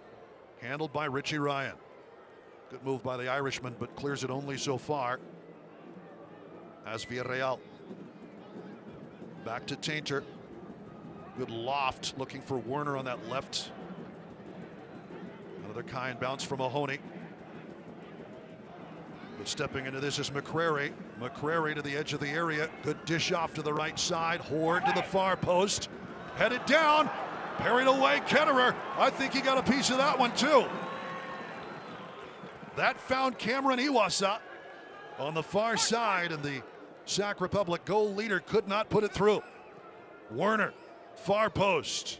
Handled by Richie Ryan. Good move by the Irishman, but clears it only so far. As Villarreal. Back to Tainter. Good loft, looking for Werner on that left. Another kind bounce from Mahoney. But stepping into this is McCrary. McCrary to the edge of the area. Good dish off to the right side. Horde to the far post. Headed down. Parried away, Ketterer. I think he got a piece of that one too. That found Cameron Iwasa on the far side, and the Sac Republic goal leader could not put it through. Werner, far post.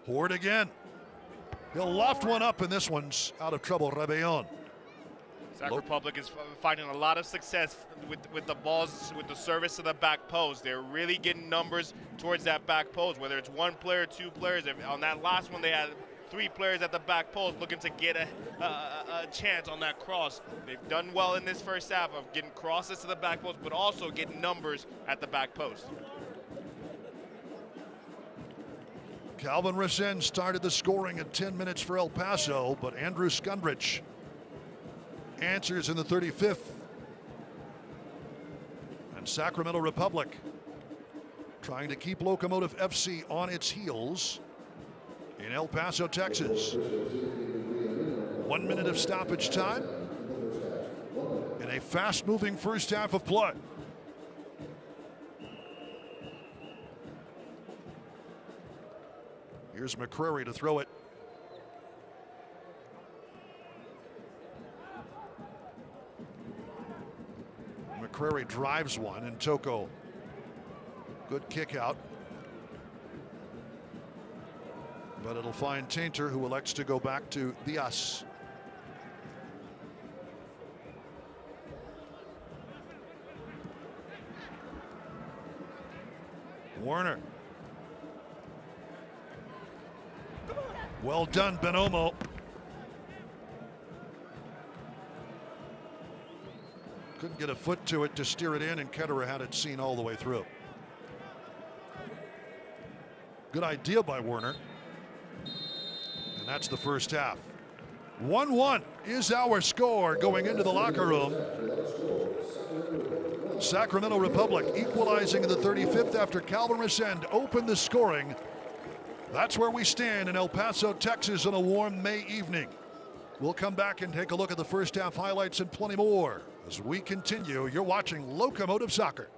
Horde again. He'll loft one up, and this one's out of trouble. Rebellon. Sac Republic is finding a lot of success with the balls, with the service to the back post. They're really getting numbers towards that back post, whether it's one player, two players. On that last one, they had 3 players at the back post looking to get a chance on that cross. They've done well in this first half of getting crosses to the back post, but also getting numbers at the back post. Calvin Racine started the scoring at 10 minutes for El Paso, but Andrew Skundrich answers in the 35th. And Sacramento Republic trying to keep Locomotive FC on its heels in El Paso, Texas. 1 minute of stoppage time in a fast-moving first half of play. Here's McCrary to throw it. McCrary drives one, and Toko. Good kick out. But it'll find Tainter, who elects to go back to Diaz. Werner. Well done, Benomo. Couldn't get a foot to it to steer it in, and Ketterer had it seen all the way through. Good idea by Werner. And that's the first half. 1-1 is our score going into the locker room. Sacramento Republic equalizing in the 35th after Calvin Racine opened the scoring. That's where we stand in El Paso, Texas on a warm May evening. We'll come back and take a look at the first half highlights and plenty more as we continue. You're watching Locomotive Soccer.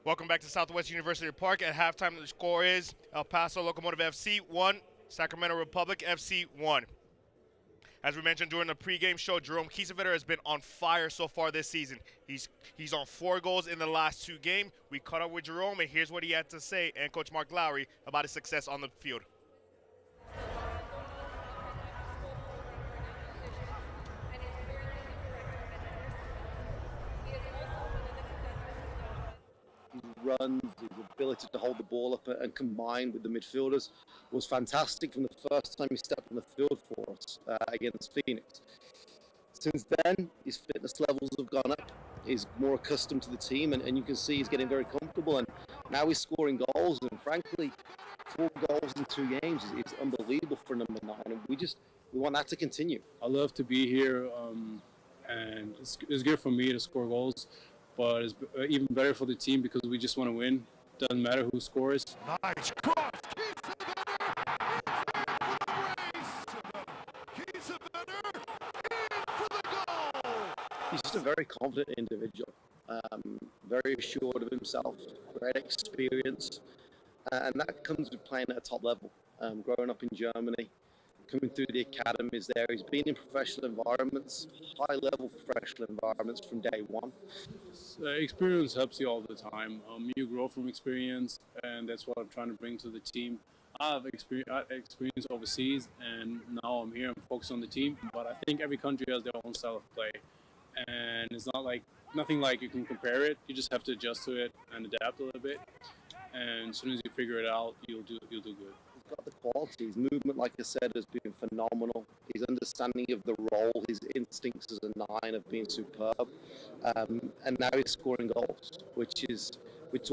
Welcome back to Southwest University Park. At halftime, the score is El Paso Locomotive FC 1, Sacramento Republic FC 1. As we mentioned during the pregame show, Jerome Kiesewetter has been on fire so far this season. He's on 4 goals in the last 2 games. We caught up with Jerome, and here's what he had to say, and Coach Mark Lowry, about his success on the field. runs, his ability to hold the ball up and combine with the midfielders was fantastic from the first time he stepped on the field for us against Phoenix. Since then, his fitness levels have gone up. He's more accustomed to the team, and you can see he's getting very comfortable. And now he's scoring goals. And frankly, 4 goals in 2 games is unbelievable for number 9. And we want that to continue. I love to be here, and it's good for me to score goals, but it's even better for the team because we just want to win. Doesn't matter who scores. Nice cross. He's a better. In for the goal. He's just a very confident individual, very assured of himself, great experience, and that comes with playing at a top level. Growing up in Germany, coming through the academies there, he's been in professional environments, high-level professional environments from day one. Experience helps you all the time. You grow from experience, and that's what I'm trying to bring to the team. I have experience overseas, and now I'm here and focused on the team. But I think every country has their own style of play, and it's nothing like you can compare it. You just have to adjust to it and adapt a little bit. And as soon as you figure it out, you'll do good. He's got the quality. His movement, like I said, has been phenomenal. His understanding of the role, his instincts as a 9 have been superb. And now he's scoring goals, which is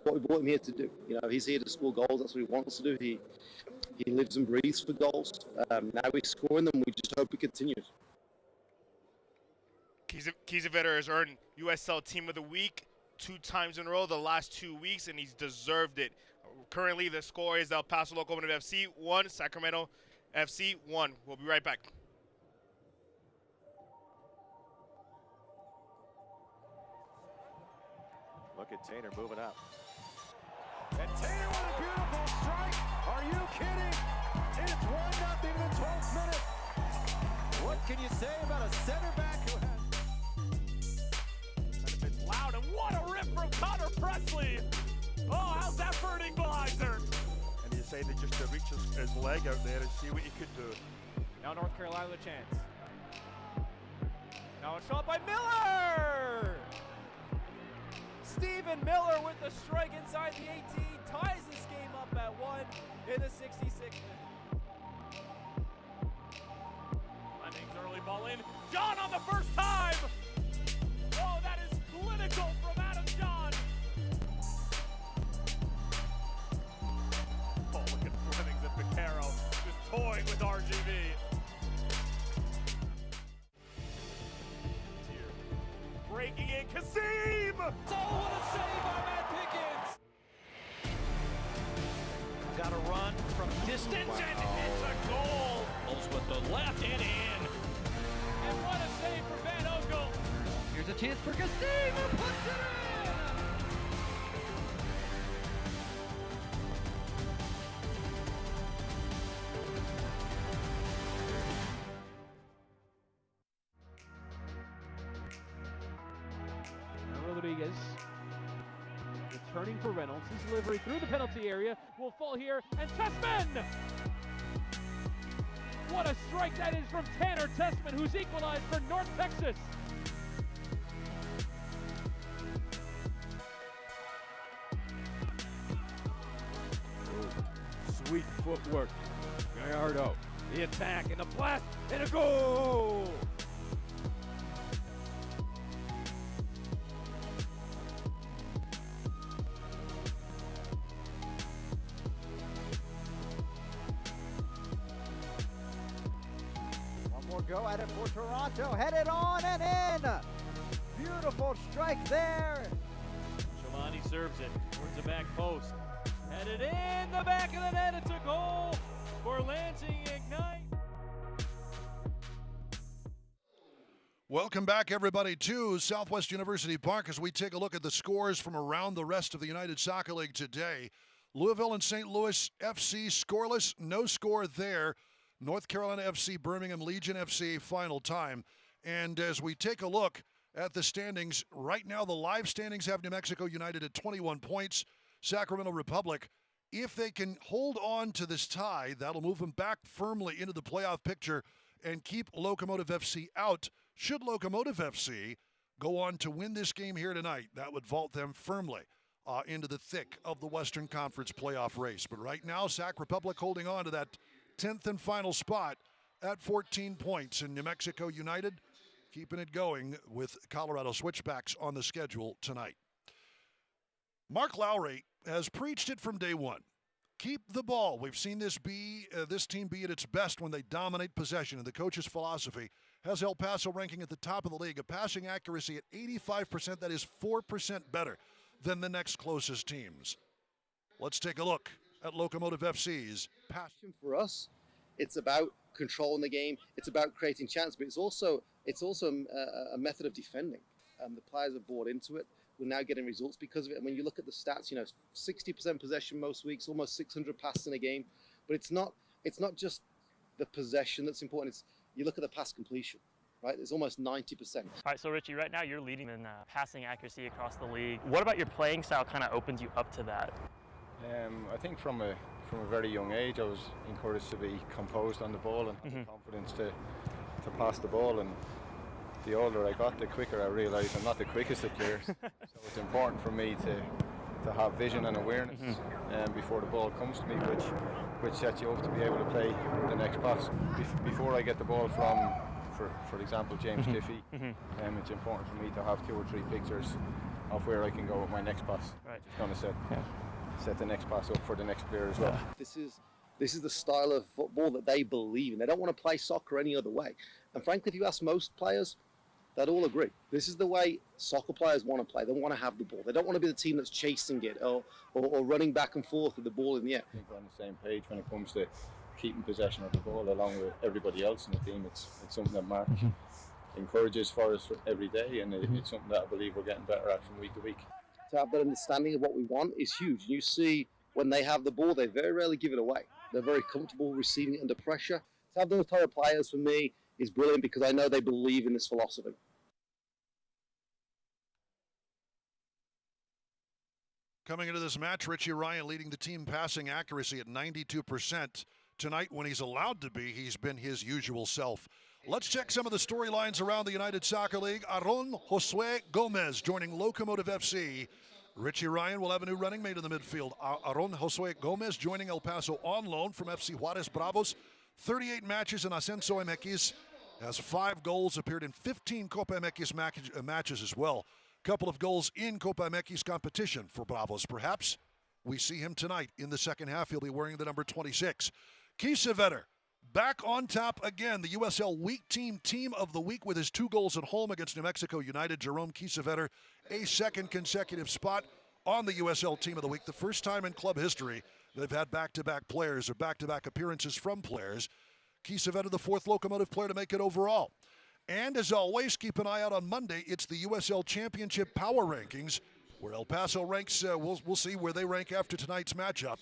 what we brought him here to do. You know, he's here to score goals. That's what he wants to do. He lives and breathes for goals. Now he's scoring them. We just hope he continues. Kiesewetter has earned USL Team of the Week 2 times in a row the last 2 weeks, and he's deserved it. Currently, the score is El Paso Locomotive FC 1, Sacramento FC 1. We'll be right back. Look at Taylor moving up. And Taylor with a beautiful strike. Are you kidding? It's 1-0 in the 12th minute. What can you say about a center back who has... It's loud, and what a rip from Connor Presley. Oh, how's that for an equalizer? And he decided just to reach his leg out there and see what he could do. Now North Carolina with a chance. Now a shot by Miller! Stephen Miller with the strike inside the 18, ties this game up at 1 in the 66th minute. Fleming's early ball in. John on the first time! Oh, that is clinical from Adam John! Oh, look at Flemings and Picaro just toying with RGV. Breaking in, Kasim! Oh, what a save by Matt Pickens! Got a run from distance, and it's a goal! Goes with the left and in. And what a save for Van Ogle! Here's a chance for Kasim, who puts it in! Rodriguez returning for Reynolds. His delivery through the penalty area will fall here, and Tessman! What a strike that is from Tanner Tessman, who's equalized for North Texas. Sweet footwork. Gallardo, the attack and the blast, and a goal! Go at it for Toronto, headed on and in. Beautiful strike there. Shalani serves it towards the back post. Headed in the back of the net. It's a goal for Lansing Ignite. Welcome back, everybody, to Southwest University Park as we take a look at the scores from around the rest of the United Soccer League today. Louisville and St. Louis FC scoreless, no score there. North Carolina FC, Birmingham Legion FC, final time. And as we take a look at the standings, right now the live standings have New Mexico United at 21 points. Sacramento Republic, if they can hold on to this tie, that'll move them back firmly into the playoff picture and keep Locomotive FC out. Should Locomotive FC go on to win this game here tonight, that would vault them firmly into the thick of the Western Conference playoff race. But right now, Sac Republic holding on to that 10th and final spot at 14 points. And New Mexico United keeping it going with Colorado Switchbacks on the schedule tonight. Mark Lowry has preached it from day one. Keep the ball. We've seen this team be at its best when they dominate possession, and the coach's philosophy has El Paso ranking at the top of the league, a passing accuracy at 85%. That is 4% better than the next closest teams. Let's take a look at Locomotive FC's passion. For us, it's about controlling the game. It's about creating chances, but it's also a method of defending. The players have bought into it. We're now getting results because of it. And when you look at the stats, 60% possession most weeks, almost 600 passes in a game. But it's not just the possession that's important. It's you look at the pass completion, right? It's almost 90%. All right, so Richie, right now you're leading in passing accuracy across the league. What about your playing style kind of opens you up to that? I think from a very young age, I was encouraged to be composed on the ball and have the confidence to pass the ball. And the older I got, the quicker I realised I'm not the quickest of players. So it's important for me to have vision and awareness before the ball comes to me, which sets you up to be able to play the next pass. Before I get the ball from, for example, James Tiffy, it's important for me to have 2 or 3 pictures of where I can go with my next pass. Right. Just going to set the next pass up for the next player as well. This is the style of football that they believe in. They don't want to play soccer any other way. And frankly, if you ask most players, they'd all agree. This is the way soccer players want to play. They want to have the ball. They don't want to be the team that's chasing it or running back and forth with the ball in the air. I think we're on the same page when it comes to keeping possession of the ball along with everybody else in the team. It's something that Mark encourages for us every day, and it's something that I believe we're getting better at from week to week. To have that understanding of what we want is huge. You see, when they have the ball, they very rarely give it away. They're very comfortable receiving it under pressure. To have those type of players, for me, is brilliant because I know they believe in this philosophy. Coming into this match, Richie Ryan leading the team passing accuracy at 92%. Tonight, when he's allowed to be, he's been his usual self. Let's check some of the storylines around the United Soccer League. Aaron Josue Gomez joining Locomotive FC. Richie Ryan will have a new running mate in the midfield. Aaron Josue Gomez joining El Paso on loan from FC Juarez Bravos. 38 matches in Ascenso MX. Has 5 goals, appeared in 15 Copa MX matches as well. Couple of goals in Copa MX competition for Bravos. Perhaps we see him tonight in the second half. He'll be wearing the number 26. Kiesewetter back on top again. The USL Week Team of the Week with his 2 goals at home against New Mexico United. Jerome Kiesewetter, a second consecutive spot on the USL Team of the Week. The first time in club history they've had back-to-back players or back-to-back appearances from players. Kiesewetter, the 4th Locomotive player to make it overall. And as always, keep an eye out on Monday. It's the USL Championship Power Rankings, where El Paso ranks. We'll see where they rank after tonight's matchup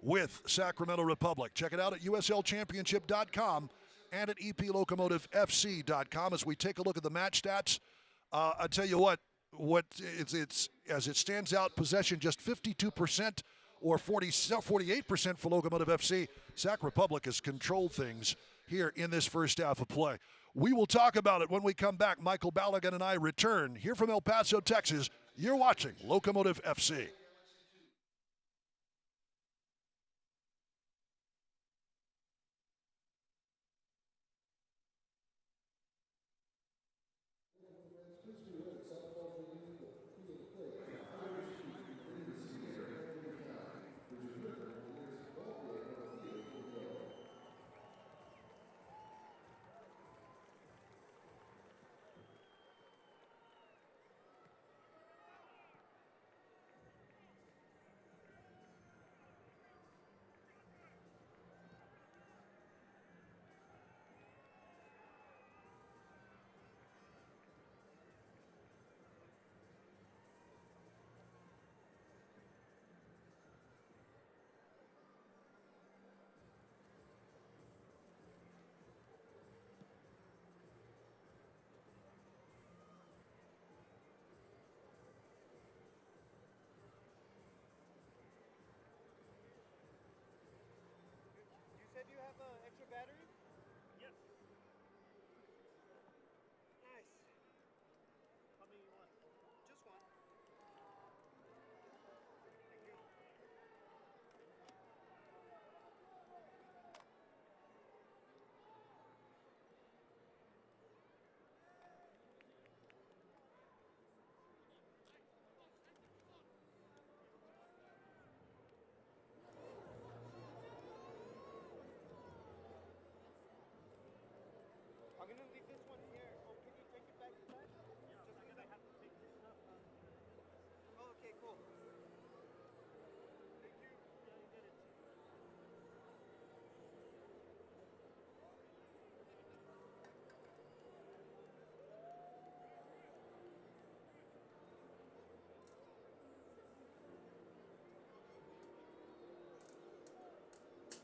with Sacramento Republic. Check it out at uslchampionship.com and at eplocomotivefc.com as we take a look at the match stats. I tell you what it's as it stands out, possession just 52% or 48% for Locomotive FC. Sac Republic has controlled things here in this first half of play. We will talk about it when we come back. Michael Balogun and I return here from El Paso, Texas. You're watching Locomotive FC.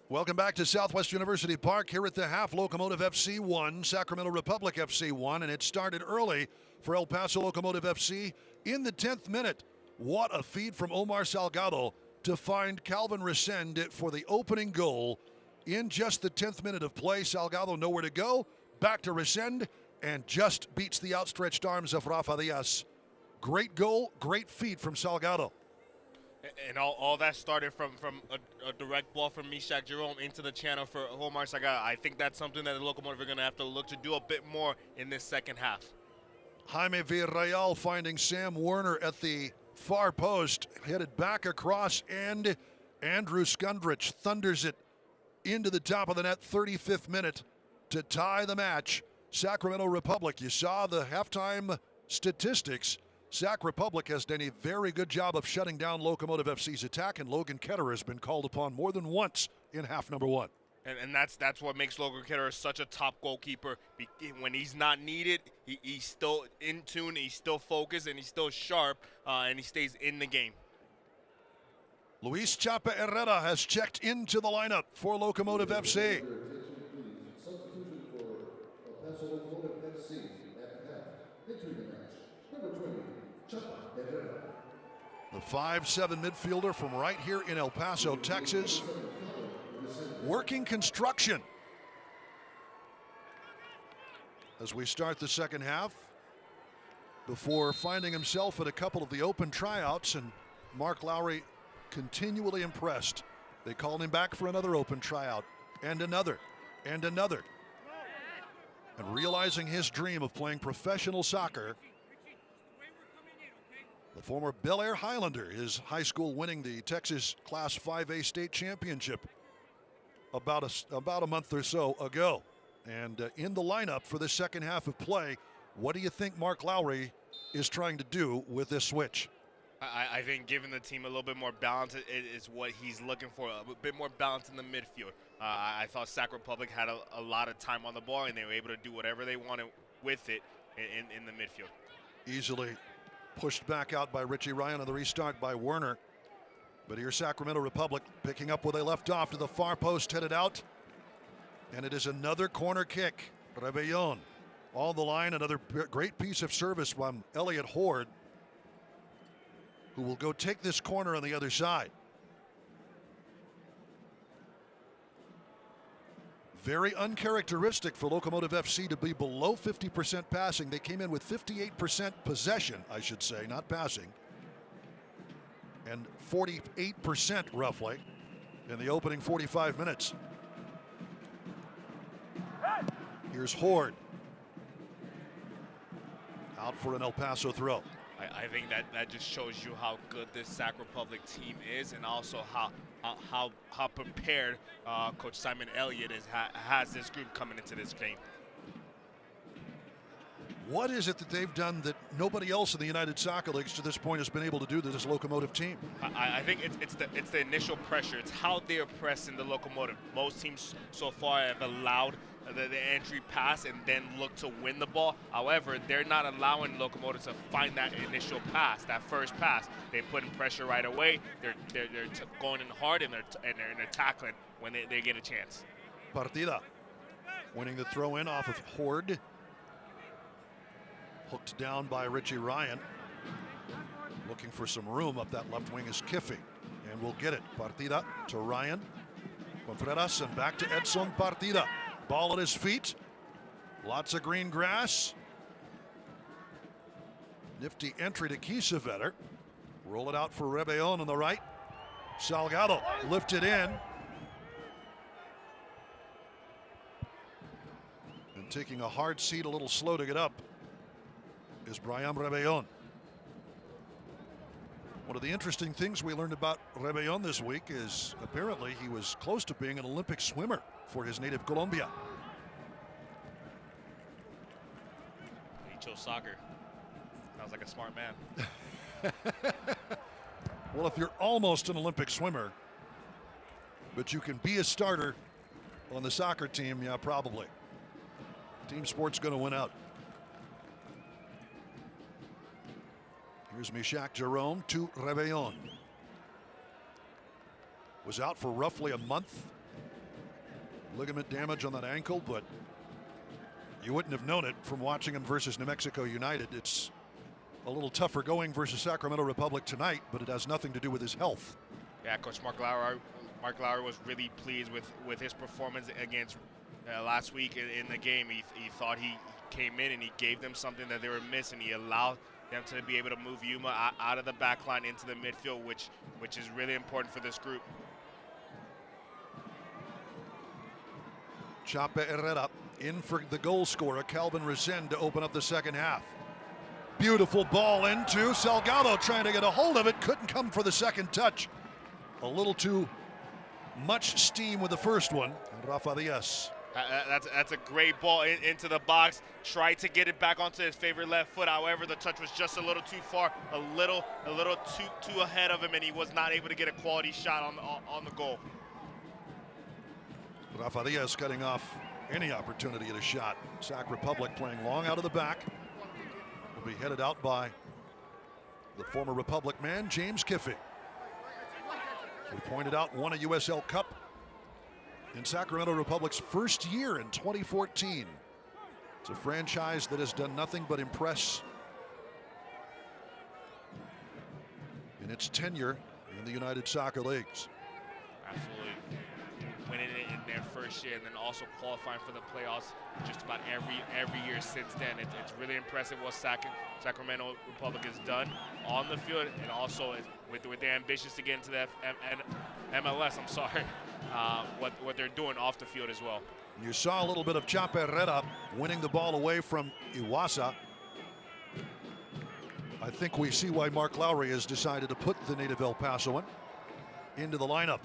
Welcome back to Southwest University Park. Here at the half, Locomotive FC 1, Sacramento Republic FC 1, and it started early for El Paso Locomotive FC in the 10th minute. What a feed from Omar Salgado to find Calvin Resende for the opening goal in just the 10th minute of play. Salgado nowhere to go, back to Resende, and just beats the outstretched arms of Rafa Diaz. Great goal, great feed from Salgado. And all that started from a direct ball from Mishak Jerome into the channel for Omar Salgado. I think that's something that the Locomotive are going to have to look to do a bit more in this second half. Jaime Villarreal finding Sam Werner at the far post, headed back across, and Andrew Skundrich thunders it into the top of the net, 35th minute to tie the match. Sacramento Republic, you saw the halftime statistics. Sac Republic has done a very good job of shutting down Locomotive FC's attack, and Logan Ketterer has been called upon more than once in half number one. And that's what makes Logan Ketterer such a top goalkeeper. When he's not needed, he's still in tune, he's still focused, and he's still sharp, and he stays in the game. Luis Chapa Herrera has checked into the lineup for Locomotive FC. The 5'7" midfielder from right here in El Paso, Texas, working construction as we start the second half before finding himself at a couple of the open tryouts, and Mark Lowry continually impressed. They called him back for another open tryout, and another, and another. And realizing his dream of playing professional soccer, the former Bel Air Highlander, his high school winning the Texas Class 5A state championship about a month or so ago. And in the lineup for the second half of play, what do you think Mark Lowry is trying to do with this switch? I think giving the team a little bit more balance is what he's looking for, a bit more balance in the midfield. I thought Sac Republic had a lot of time on the ball, and they were able to do whatever they wanted with it in the midfield. Easily pushed back out by Richie Ryan on the restart by Werner. But here's Sacramento Republic picking up where they left off to the far post, headed out. And it is another corner kick. Rebellon on the line, another great piece of service from Elliot Horde, who will go take this corner on the other side. Very uncharacteristic for Locomotive FC to be below 50% passing. They came in with 58% possession, I should say, not passing, and 48% roughly in the opening 45 minutes. Here's Horde. Out for an El Paso throw. I think that just shows you how good this Sac Republic team is, and also how prepared Coach Simon Elliott has this group coming into this game. What is it that they've done that nobody else in the United Soccer Leagues to this point has been able to do to this Locomotive team? I think it's the initial pressure. It's how they're pressing the Locomotive. Most teams so far have allowed the entry pass and then look to win the ball. However, they're not allowing Locomotive to find that initial pass, that first pass. They put in pressure right away. They're going in hard, and they're tackling when they get a chance. Partida winning the throw in off of Horde. Hooked down by Richie Ryan. Looking for some room up that left wing is Kiffy, and will get it. Partida to Ryan. Contreras, and back to Edson Partida. Ball at his feet. Lots of green grass. Nifty entry to Kiesewetter. Roll it out for Rebellon on the right. Salgado lifted in. And taking a hard seat, a little slow to get up, is Brian Rebellon. One of the interesting things we learned about Rebellon this week is apparently he was close to being an Olympic swimmer for his native Colombia. He chose soccer. Sounds like a smart man. Well, if you're almost an Olympic swimmer, but you can be a starter on the soccer team, yeah, probably. Team sport's going to win out. Here's Mishak Jerome to Rebellon. Was out for roughly a month ligament damage on that ankle, but you wouldn't have known it from watching him versus New Mexico United. It's a little tougher going versus Sacramento Republic tonight, but it has nothing to do with his health. Yeah, Coach Mark Lowry was really pleased with his performance against last week in the game. He thought he came in and he gave them something that they were missing. He allowed them to be able to move Yuma out of the back line into the midfield, which is really important for this group. Chape Herrera in for the goal scorer, Calvin Resende, to open up the second half. Beautiful ball into Salgado, trying to get a hold of it. Couldn't come for the second touch. A little too much steam with the first one. Rafa Diaz. That's a great ball into the box. Tried to get it back onto his favorite left foot. However, the touch was just a little too far, a little too ahead of him, and he was not able to get a quality shot on the goal. Rafa Diaz cutting off any opportunity at a shot. Sac Republic playing long out of the back. Will be headed out by the former Republic man, James Kiffey. We pointed out, won a USL Cup in Sacramento Republic's first year in 2014. It's a franchise that has done nothing but impress in its tenure in the United Soccer Leagues. Absolutely. Winning it in their first year and then also qualifying for the playoffs just about every year since then. It's really impressive what Sacramento Republic has done on the field, and also with their ambitions to get into the MLS. I'm sorry, what they're doing off the field as well. You saw a little bit of Chape Herrera winning the ball away from Iwasa. I think we see why Mark Lowry has decided to put the native El Pasoan into the lineup.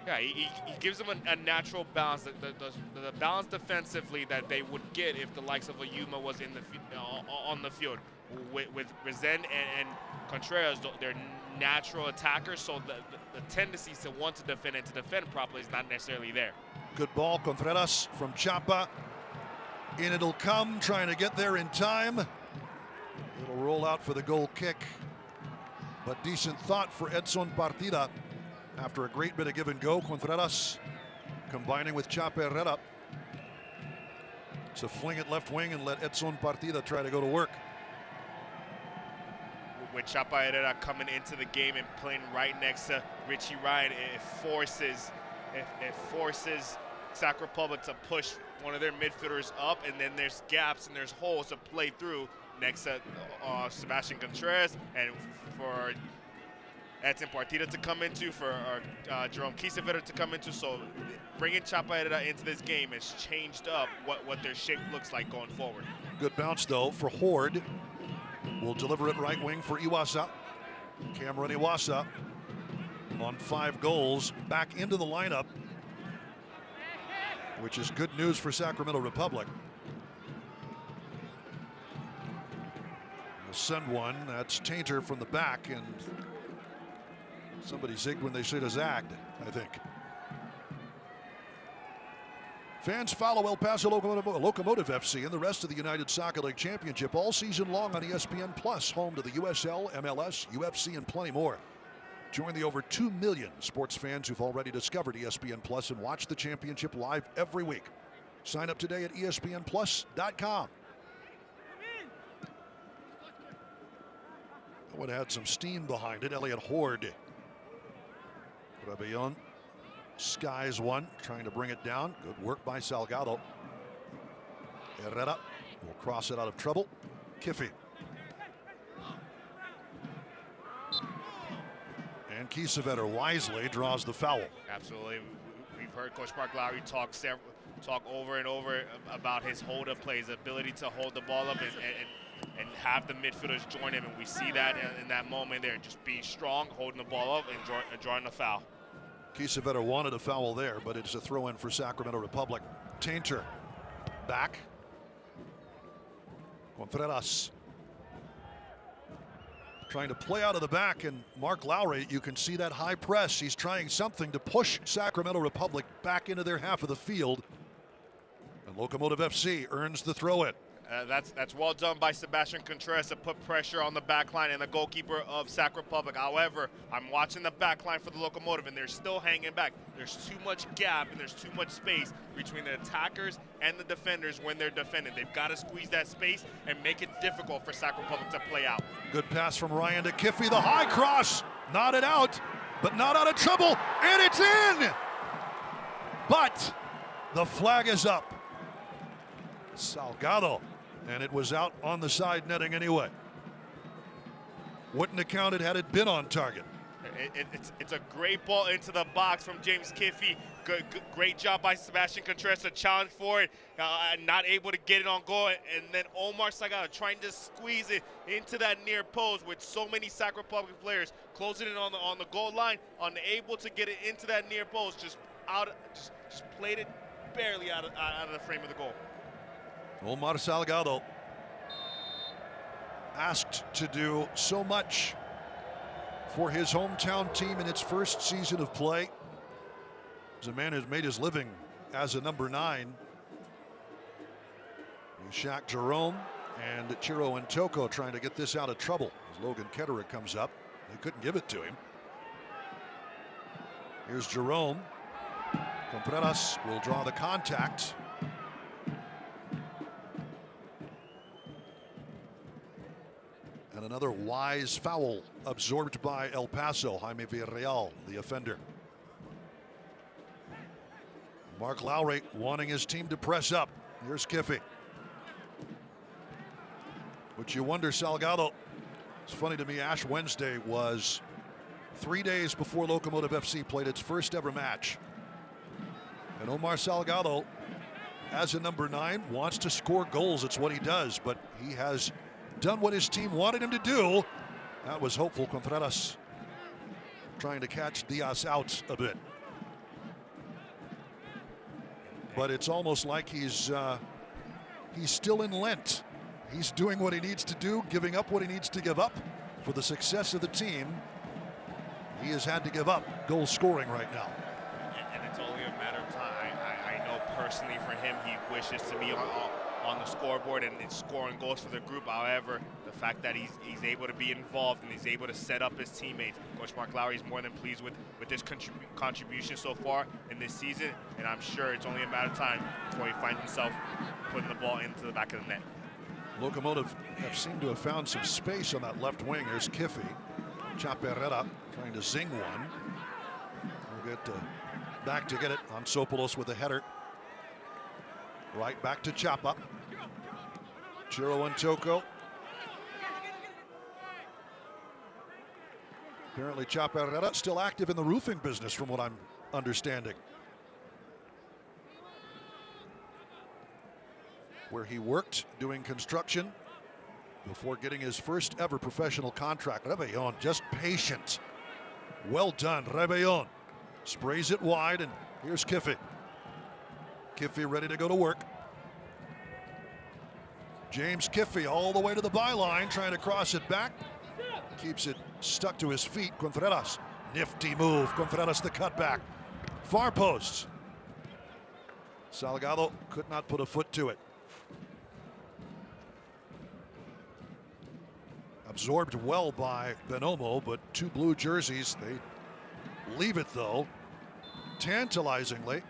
Yeah, he gives them a natural balance, the balance defensively that they would get if the likes of a Yuma was on the field. With Resende and Contreras, they're natural attackers, so the tendencies to want to defend and to defend properly is not necessarily there. Good ball, Contreras from Chapa. In it'll come, trying to get there in time. It'll roll out for the goal kick, but decent thought for Edson Partida. After a great bit of give and go, Contreras combining with Chape Herrera to fling it left wing and let Edson Partida try to go to work. With Chape Herrera coming into the game and playing right next to Richie Ryan, it forces Sac Republic to push one of their midfielders up, and then there's gaps and there's holes to play through next to Sebastian Contreras, and for Edson Partida to come into, for Jerome Kiesewetter to come into. So bringing Chape Herrera into this game has changed up what their shape looks like going forward. Good bounce though for Horde. Will deliver it right wing for Iwasa. Cameron Iwasa on 5 goals, back into the lineup, which is good news for Sacramento Republic. We'll send one. That's Tainter from the back, and somebody zigged when they should have zagged, I think. Fans follow El Paso Locomotive FC and the rest of the United Soccer League Championship all season long on ESPN Plus, home to the USL, MLS, UFC, and plenty more. Join the over 2 million sports fans who've already discovered ESPN Plus and watch the championship live every week. Sign up today at ESPNplus.com. That would have had some steam behind it. Elliot Horde. Rebellon skies one, trying to bring it down. Good work by Salgado. Herrera will cross it out of trouble. Kiffey. And Kiesewetter wisely draws the foul. Absolutely. We've heard Coach Mark Lowry talk over and over about his hold-up plays, ability to hold the ball up and have the midfielders join him. And we see that in that moment there, just being strong, holding the ball up, and drawing the foul. Kiesewetter wanted a foul there, but it's a throw-in for Sacramento Republic. Tainter back. Contreras trying to play out of the back, and Mark Lowry, you can see that high press. He's trying something to push Sacramento Republic back into their half of the field. And Locomotive FC earns the throw-in. That's well done by Sebastian Contreras to put pressure on the back line and the goalkeeper of Sac Republic. However, I'm watching the back line for the Locomotive, and they're still hanging back. There's too much gap and there's too much space between the attackers and the defenders when they're defending. They've got to squeeze that space and make it difficult for Sac Republic to play out. Good pass from Ryan to Kiffy. The high cross, knotted out, but not out of trouble, and it's in! But the flag is up. Salgado, and it was out on the side netting anyway. Wouldn't have counted had it been on target. It's a great ball into the box from James Kiffy. Great job by Sebastian Contreras to challenge for it, not able to get it on goal, and then Omar Salgado trying to squeeze it into that near post with so many Sac Republic players closing in on the goal line, unable to get it into that near post, just played it barely out of the frame of the goal. Omar Salgado asked to do so much for his hometown team in its first season of play. He's a man who's made his living as a number 9. Shaq Jerome and Chiro and Toko trying to get this out of trouble as Logan Ketterick comes up. They couldn't give it to him. Here's Jerome. Contreras will draw the contact. And another wise foul absorbed by El Paso. Jaime Villarreal, the offender. Mark Lowry wanting his team to press up. Here's Kiffy. But you wonder, Salgado. It's funny to me, Ash Wednesday was 3 days before Locomotive FC played its first ever match. And Omar Salgado, as a number 9, wants to score goals. It's what he does, but he has done what his team wanted him to do. That was hopeful. Contreras trying to catch Diaz out a bit. But it's almost like he's still in Lent. He's doing what he needs to do, giving up what he needs to give up for the success of the team. He has had to give up goal scoring right now. And it's only a matter of time. I know personally for him, he wishes to be on the scoreboard and scoring goals for the group. However, the fact that he's able to be involved and he's able to set up his teammates. Coach Mark Lowry is more than pleased with this contribution so far in this season, and I'm sure it's only a matter of time before he finds himself putting the ball into the back of the net. Locomotive have seemed to have found some space on that left wing. There's Kiffy. Chaperera trying to zing one. We'll get back to get it. Ansopoulos with a header. Right back to Chapa. Chiro and Toko. Apparently Chaperera still active in the roofing business from what I'm understanding. Where he worked doing construction before getting his first ever professional contract. Rebellon just patient. Well done, Rebellon. Sprays it wide, and here's Kiffy. Kiffy ready to go to work. James Kiffy all the way to the byline, trying to cross it back. Keeps it stuck to his feet. Contreras, nifty move. Contreras the cutback. Far post. Salgado could not put a foot to it. Absorbed well by Benomo, but 2 blue jerseys. They leave it, though, tantalizingly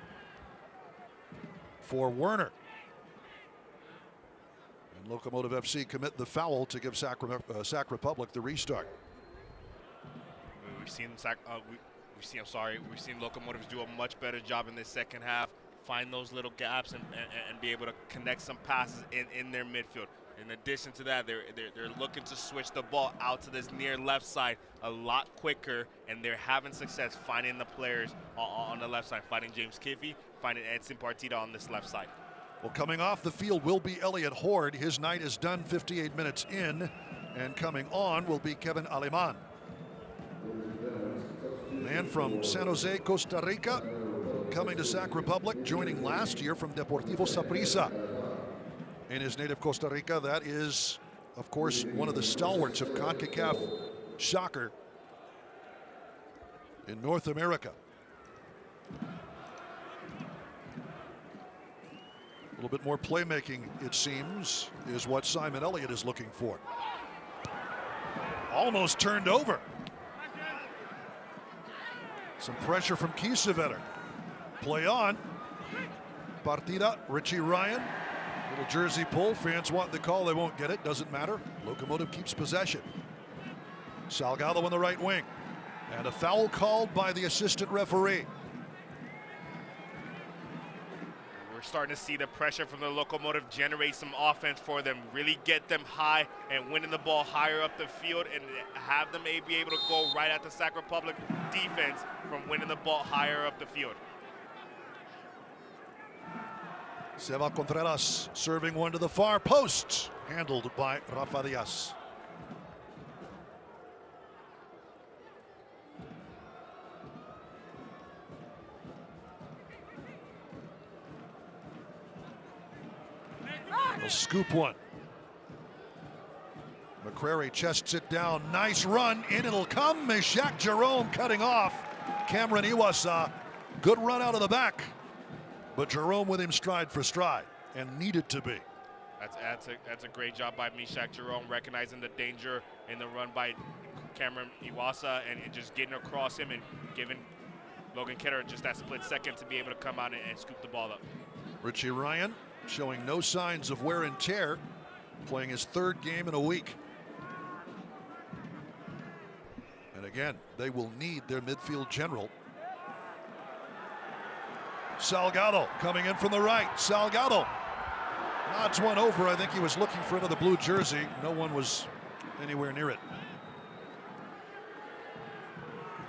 for Werner. And Locomotive FC commit the foul to give Sac Republic the restart. We've seen Locomotives do a much better job in this second half, find those little gaps and be able to connect some passes in their midfield. In addition to that, they're looking to switch the ball out to this near left side a lot quicker, and they're having success finding the players on the left side, finding James Kiffy, finding Edson Partida on this left side. Well, coming off the field will be Elliot Horde. His night is done 58 minutes in, and coming on will be Kevin Aleman. Man from San Jose, Costa Rica, coming to Sac Republic, joining last year from Deportivo Saprissa. In his native Costa Rica, that is, of course, one of the stalwarts of CONCACAF soccer in North America. little bit more playmaking, it seems, is what Simon Elliott is looking for. Almost turned over. Some pressure from Kiesewetter. Play on. Partida, Richie Ryan. Little jersey pull. Fans want the call. They won't get it. Doesn't matter. Locomotive keeps possession. Salgado on the right wing. And a foul called by the assistant referee. We're starting to see the pressure from the Locomotive generate some offense for them, really get them high and winning the ball higher up the field and have them be able to go right at the Sac Republic defense from winning the ball higher up the field. Seva Contreras serving one to the far post, handled by Rafa Diaz. He'll scoop one. McCrary chests it down. Nice run. In it'll come. Meshach Jerome cutting off. Cameron Iwasa. Good run out of the back. But Jerome with him stride for stride, and needed to be. That's a great job by Meshach Jerome, recognizing the danger in the run by Cameron Iwasa and just getting across him and giving Logan Kidder just that split second to be able to come out and scoop the ball up. Richie Ryan showing no signs of wear and tear, playing his third game in a week. And again, they will need their midfield general. Salgado coming in from the right. Salgado nods one over. I think he was looking for another blue jersey. No one was anywhere near it.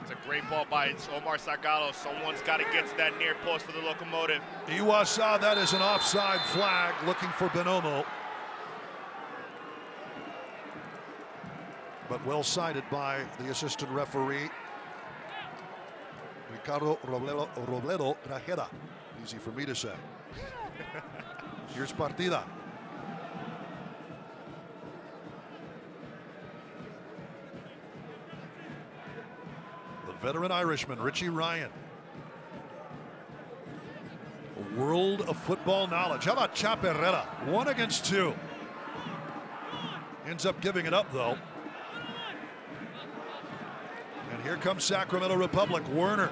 It's a great ball by Omar Salgado. Someone's got to get to that near post for the Locomotive. Iwasa, that is an offside flag, looking for Bonomo. But well sighted by the assistant referee, Ricardo Robledo Grajeda. Easy for me to say. Here's Partida. The veteran Irishman, Richie Ryan. A world of football knowledge. How about Chap Herrera? 1 against 2. Ends up giving it up, though. And here comes Sacramento Republic. Werner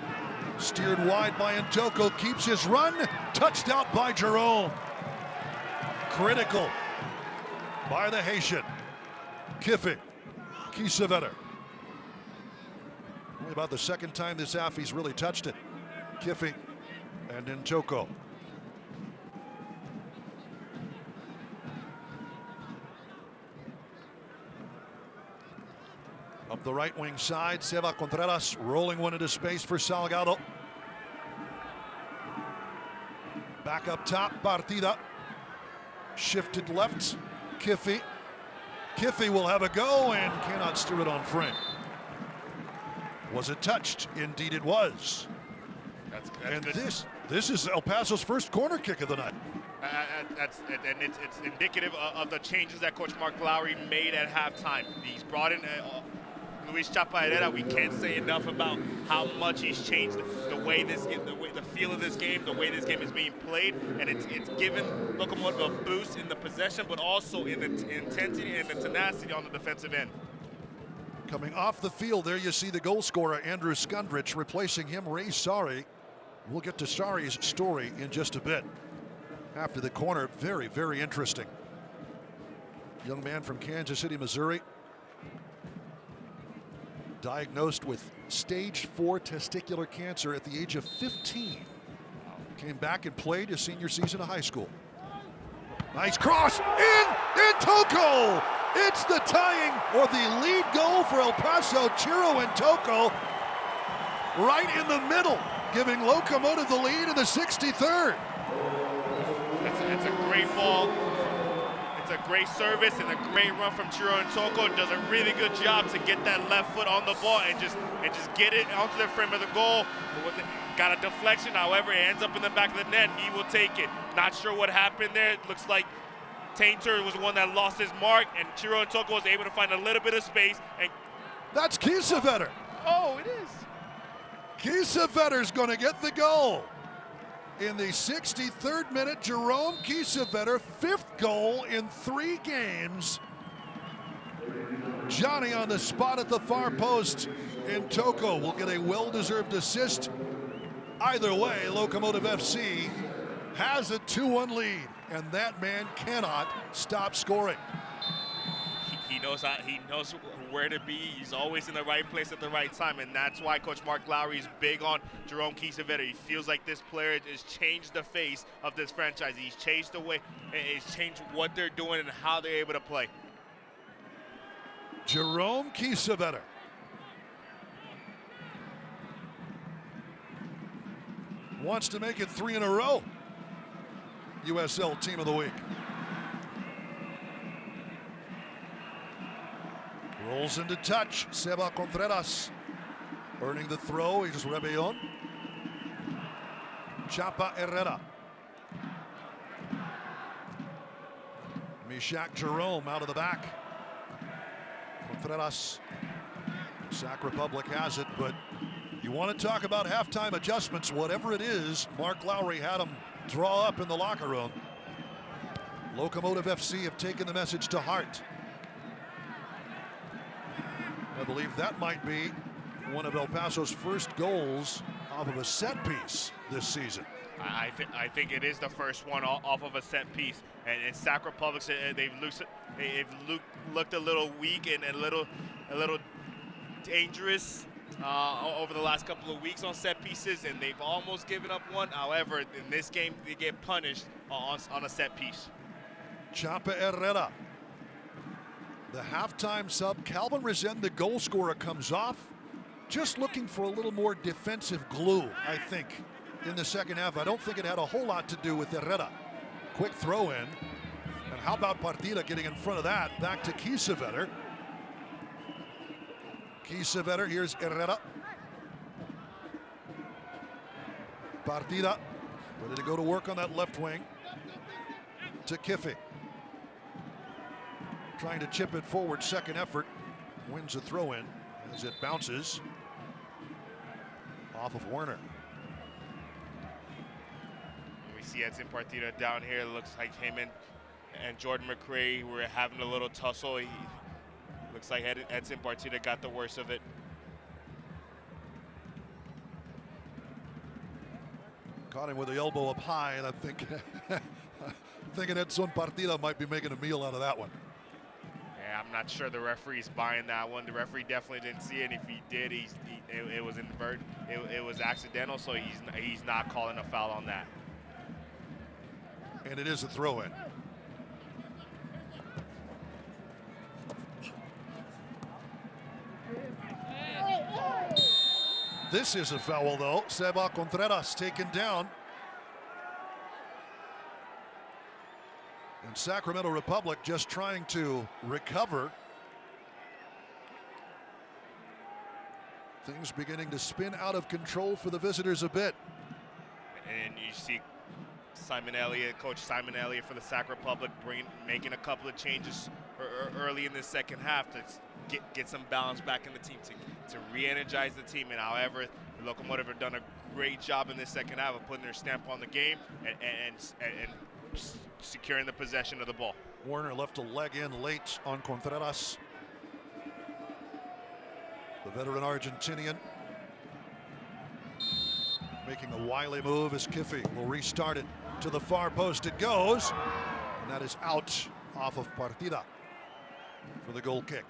steered wide by Ntoko, keeps his run, touched out by Jerome. Critical by the Haitian. Kiffe, Kiesewetter. Only about the second time this half he's really touched it. Kiffe and Ntoko. Up the right wing side, Seva Contreras rolling one into space for Salgado. Back up top, Partida. Shifted left, Kiffe. Kiffe will have a go and cannot steer it on frame. Was it touched? Indeed it was. That's and good. This is El Paso's first corner kick of the night. And it's indicative of the changes that Coach Mark Lowry made at halftime. He's brought in Luis Chapa Herrera. We can't say enough about how much he's changed the way this, the feel of this game, the way this game is being played, and it's given Locomotive a boost in the possession, but also in the intensity and the tenacity on the defensive end. Coming off the field, there you see the goal scorer, Andrew Skundrich, replacing him, Ray Sari. We'll get to Sari's story in just a bit. After the corner, very, very interesting. Young man from Kansas City, Missouri. Diagnosed with stage 4 testicular cancer at the age of 15. Came back and played his senior season of high school. Nice cross, in Ntoko! It's the tying or the lead goal for El Paso. Chiro Ntoko right in the middle, giving Locomotive the lead in the 63rd. It's a great ball. It's a great service and a great run from Chiro Ntoko. Does a really good job to get that left foot on the ball and just get it onto the frame of the goal. Got a deflection, however, it ends up in the back of the net. He will take it. Not sure what happened there. It looks like Tainter was the one that lost his mark, and Chiro Ntoko was able to find a little bit of space. And that's Kiesewetter. Oh, it is. Kiesewetter's going to get the goal. In the 63rd minute, Jerome Kiesewetter, 5th goal in 3 games. Johnny on the spot at the far post, and Toko will get a well-deserved assist. Either way, Locomotive FC has a 2-1 lead, and that man cannot stop scoring. He knows where to be. He's always in the right place at the right time, and that's why Coach Mark Lowry is big on Jerome Kiesewetter. He feels like this player has changed the face of this franchise. He's changed the way, he's changed what they're doing and how they're able to play. Jerome Kiesewetter. Wants to make it 3 in a row. USL Team of the Week. Rolls into touch. Seba Contreras earning the throw. Here's Rebellon. Chapa Herrera. Mishak Jerome out of the back. Contreras. Sac Republic has it, but you want to talk about halftime adjustments, whatever it is, Mark Lowry had them draw up in the locker room. Locomotive FC have taken the message to heart. I believe that might be one of El Paso's first goals off of a set piece this season. I think it is the first one off of a set piece, and Sac Republic, they've looked a little weak and a little dangerous over the last couple of weeks on set pieces, and they've almost given up one. However, in this game, they get punished on a set piece. Chapa Herrera. The halftime sub, Calvin Resende, the goal scorer, comes off. Just looking for a little more defensive glue, I think, in the second half. I don't think it had a whole lot to do with Herrera. Quick throw in. And how about Partida getting in front of that? Back to Kiesewetter. Kiesewetter, here's Herrera. Partida ready to go to work on that left wing. To Kiffy. Trying to chip it forward, second effort. Wins a throw in as it bounces off of Werner. We see Edson Partida down here. It looks like him and Jordan McRae were having a little tussle. Looks like Edson Partida got the worst of it. Caught him with the elbow up high, and I think thinking Edson Partida might be making a meal out of that one. Yeah, I'm not sure the referee's buying that one. The referee definitely didn't see it. If he did, it was inverted. It was accidental, so he's not calling a foul on that. And it is a throw-in. This is a foul, though. Seba Contreras taken down. And Sacramento Republic just trying to recover. Things beginning to spin out of control for the visitors a bit. And you see Simon Elliott, Coach Simon Elliott for the Sac Republic, making a couple of changes early in the second half to get some balance back in the team, to re-energize the team. And however, the Locomotive have done a great job in this second half of putting their stamp on the game and securing the possession of the ball. Werner left a leg in late on Contreras. The veteran Argentinian making a wily move as Kiffy will restart it to the far post. It goes, and that is out off of Partida for the goal kick.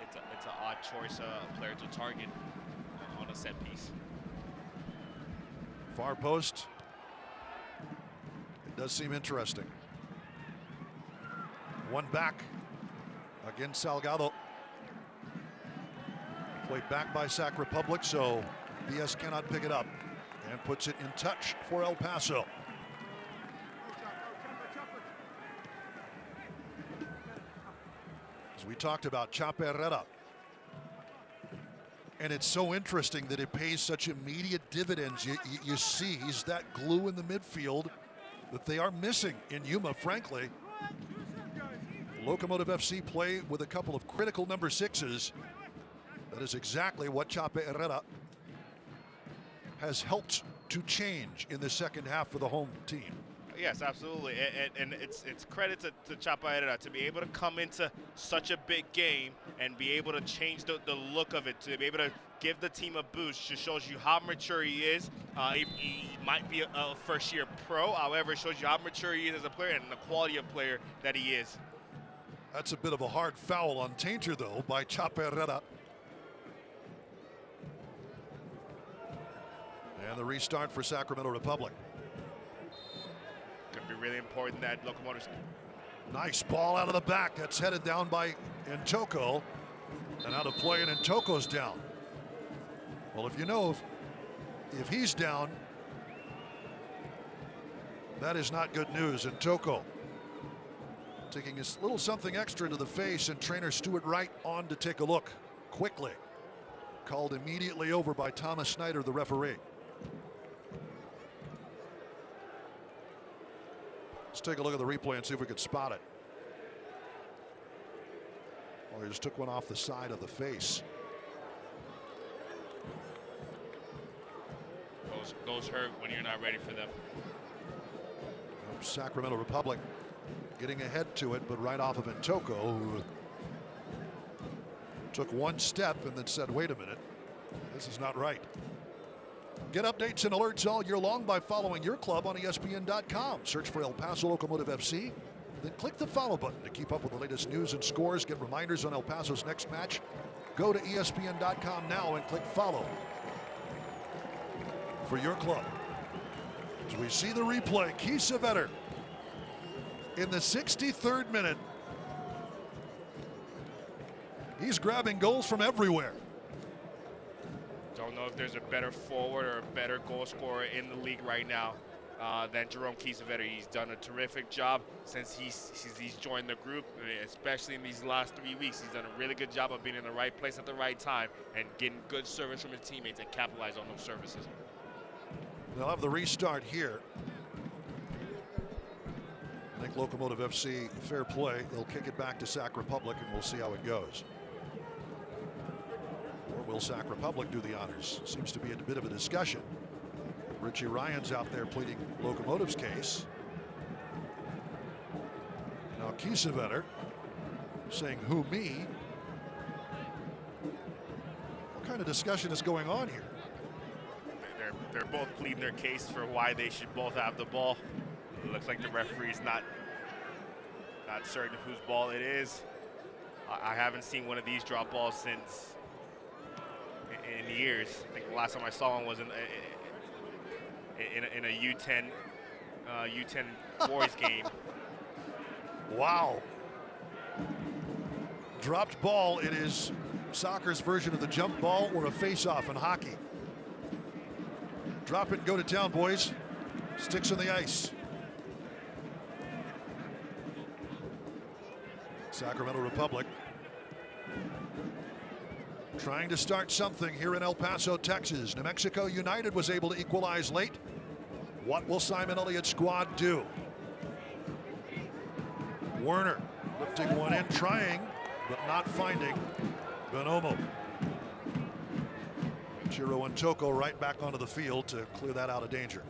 It's an odd choice of player to target on a set piece. Far post. It does seem interesting. One back. Again, Salgado. Played back by Sac Republic, so BS cannot pick it up. And puts it in touch for El Paso. As we talked about, Chapa Herrera. And it's so interesting that it pays such immediate dividends. You see he's that glue in the midfield that they are missing in Yuma, frankly. Locomotive FC play with a couple of critical number 6s. That is exactly what Chape Herrera has helped to change in the second half for the home team. Yes, absolutely, and it's credit to Chape Herrera to be able to come into such a big game and be able to change the look of it, to be able to give the team a boost. Just shows you how mature he is. He might be a first-year pro, however, it shows you how mature he is as a player and the quality of player that he is. That's a bit of a hard foul on Tainter, though, by Chape Herrera. And the restart for Sacramento Republic. Going to be really important that Locomotives. Nice ball out of the back. That's headed down by Intoko. And out of play, and Intoko's down. Well, if you know, if he's down, that is not good news. Intoko taking a little something extra to the face, and trainer Stuart Wright on to take a look quickly. Called immediately over by Thomas Snyder, the referee. Let's take a look at the replay and see if we can spot it. Well, he just took one off the side of the face. Those hurt when you're not ready for them. Sacramento Republic getting ahead to it, but right off of Intoko, who took one step and then said, wait a minute, this is not right. Get updates and alerts all year long by following your club on ESPN.com. Search for El Paso Locomotive FC. Then click the follow button to keep up with the latest news and scores. Get reminders on El Paso's next match. Go to ESPN.com now and click follow for your club. As we see the replay, Kiesewetter in the 63rd minute. He's grabbing goals from everywhere. Don't know if there's a better forward or a better goal scorer in the league right now than Jerome Kiesewetter. He's done a terrific job since he's joined the group, especially in these last 3 weeks. He's done a really good job of being in the right place at the right time and getting good service from his teammates and capitalize on those services. They'll have the restart here. I think Locomotive FC, fair play. They'll kick it back to Sac Republic, and we'll see how it goes. Or will Sac Republic do the honors? Seems to be a bit of a discussion. Richie Ryan's out there pleading Locomotive's case. Now Kiesewetter saying, who, me? What kind of discussion is going on here? They're both pleading their case for why they should both have the ball. It looks like the referee's not certain whose ball it is. I haven't seen one of these drop balls since in years. I think the last time I saw one was in a U10 boys game. Wow. Dropped ball. It is soccer's version of the jump ball or a face-off in hockey. Drop it and go to town, boys. Sticks on the ice. Sacramento Republic trying to start something here in El Paso, Texas. New Mexico United was able to equalize late. What will Simon Elliott's squad do? Werner lifting one in, trying, but not finding Bonomo. Chiro and Toko right back onto the field to clear that out of danger.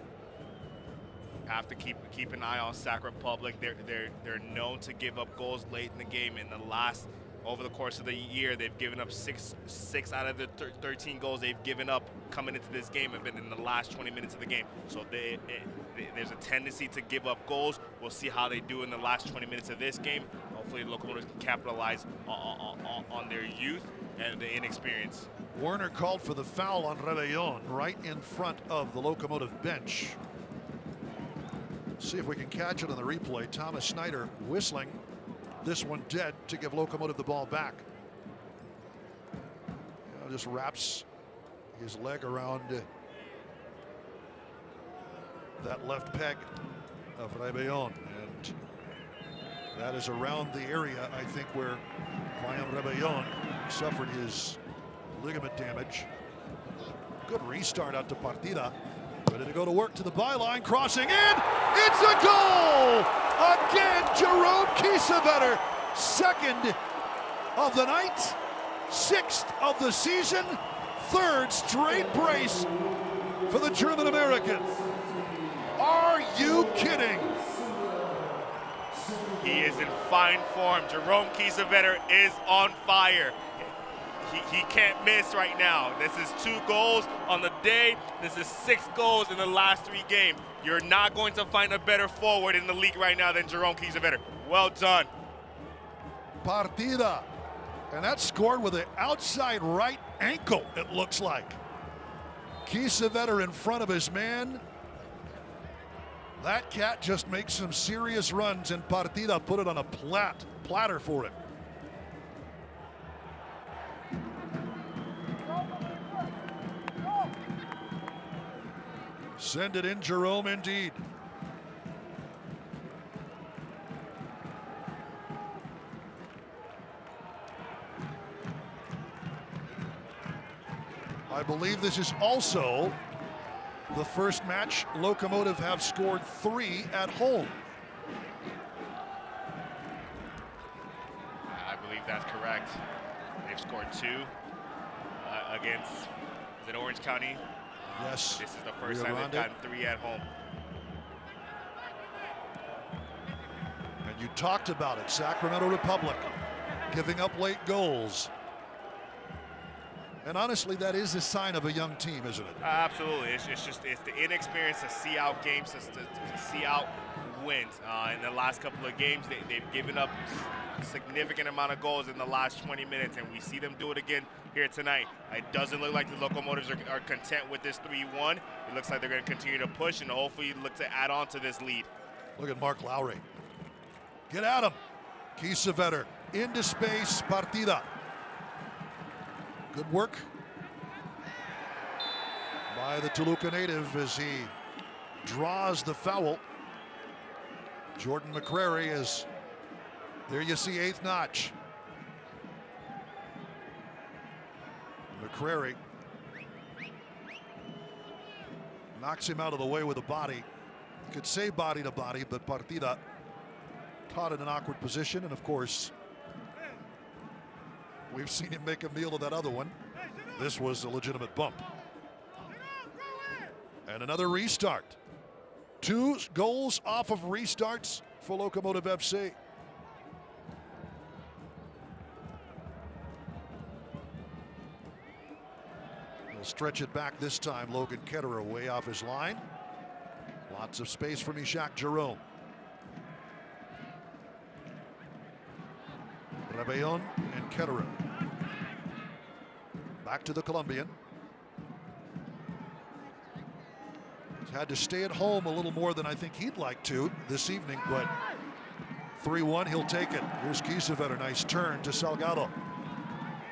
Have to keep an eye on Sac Republic. They're known to give up goals late in the game. In the last, over the course of the year, they've given up six out of the 13 goals they've given up coming into this game have been in the last 20 minutes of the game. So there's a tendency to give up goals. We'll see how they do in the last 20 minutes of this game. Hopefully the Locomotives can capitalize on their youth and the inexperience. Werner called for the foul on Rebellon right in front of the Locomotive bench. See if we can catch it on the replay. Thomas Snyder whistling this one dead to give Locomotive the ball back. Just wraps his leg around that left peg of Rebellon, and that is around the area, I think, where Brian Rebellon suffered his ligament damage. Good restart out to Partida. Ready to go to work to the byline, crossing in. It's a goal! Again, Jerome Kiesewetter, second of the night. 6th of the season, 3rd straight brace for the German American. Are you kidding? He is in fine form. Jerome Kiesewetter is on fire. He can't miss right now. This is 2 goals on the day. This is 6 goals in the last 3 games. You're not going to find a better forward in the league right now than Jerome Kiesewetter. Well done. Partida. And that's scored with an outside right ankle, it looks like. Kiesewetter in front of his man. That cat just makes some serious runs, and Partida put it on a platter for him. Send it in, Jerome, indeed. I believe this is also the first match Locomotive have scored 3 at home. I believe that's correct. They've scored 2 against, is it Orange County? Yes. This is the first time they've gotten 3 at home. And you talked about it, Sacramento Republic giving up late goals. And honestly, that is a sign of a young team, isn't it? Absolutely. It's the inexperience to see out games, to see out wins. In the last couple of games, they've given up a significant amount of goals in the last 20 minutes, and we see them do it again here tonight. It doesn't look like the Locomotives are content with this 3-1. It looks like they're going to continue to push and hopefully look to add on to this lead. Look at Mark Lowry. Get at him. Kiesewetter into space. Partida. Good work by the Toluca native as he draws the foul. Jordan McCrary is there. You see 8th notch. McCrary knocks him out of the way with a body. You could say body to body, but Partida caught in an awkward position, and of course we've seen him make a meal of that other one. This was a legitimate bump. And another restart. 2 goals off of restarts for Locomotive FC. He'll stretch it back this time. Logan Ketterer way off his line. Lots of space for Ishak Jerome. Rebellon and Ketterer. Back to the Colombian. He's had to stay at home a little more than I think he'd like to this evening, but 3-1, he'll take it. Here's Kiesewetter, nice turn to Salgado.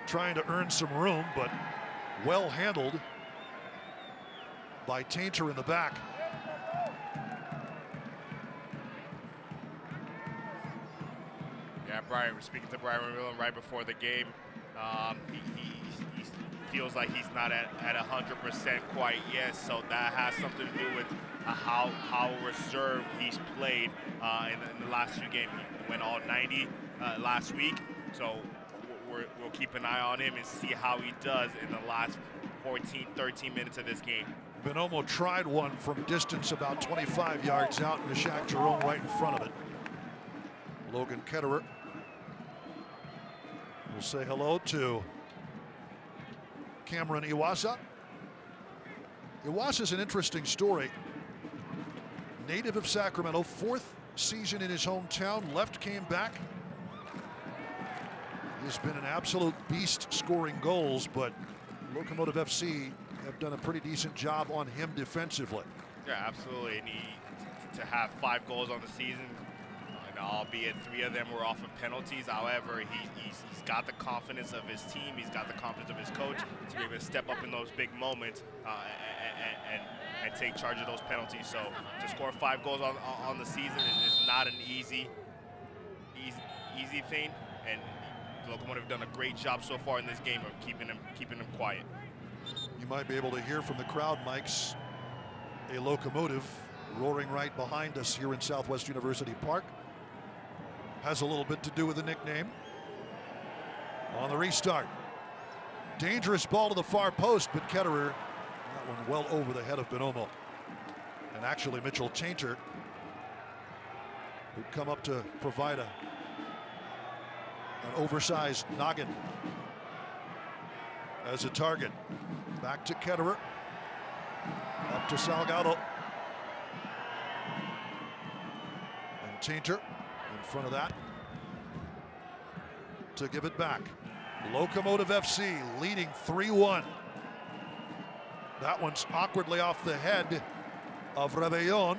Trying to earn some room, but well handled by Tainter in the back. Yeah, Brian, we're speaking to Brian Ramillo right before the game. He feels like he's not at 100% quite yet, so that has something to do with how reserved he's played in the last few games. He went all 90 last week, so we'll keep an eye on him and see how he does in the last 14, 13 minutes of this game. Bonomo tried one from distance about 25 yards out, and Ishak Jerome right in front of it. Logan Ketterer will say hello to Cameron Iwasa. Iwasa's an interesting story. Native of Sacramento, 4th season in his hometown, left, came back. He's been an absolute beast scoring goals, but Locomotive FC have done a pretty decent job on him defensively. Yeah, absolutely. And to have 5 goals on the season, albeit 3 of them were off of penalties. However, he's got the confidence of his team. He's got the confidence of his coach to be able to step up in those big moments and take charge of those penalties. So to score 5 goals on the season is not an easy thing. And the Locomotive have done a great job so far in this game of keeping him quiet. You might be able to hear from the crowd mics a Locomotive roaring right behind us here in Southwest University Park. Has a little bit to do with the nickname. On the restart, Dangerous ball to the far post, but Ketterer, that one well over the head of Bonomo. And actually Mitchell Tainter, who'd come up to provide an oversized noggin as a target. Back to Ketterer, up to Salgado. And Tainter in front of that to give it back. Locomotive FC leading 3-1. That one's awkwardly off the head of Rebellon.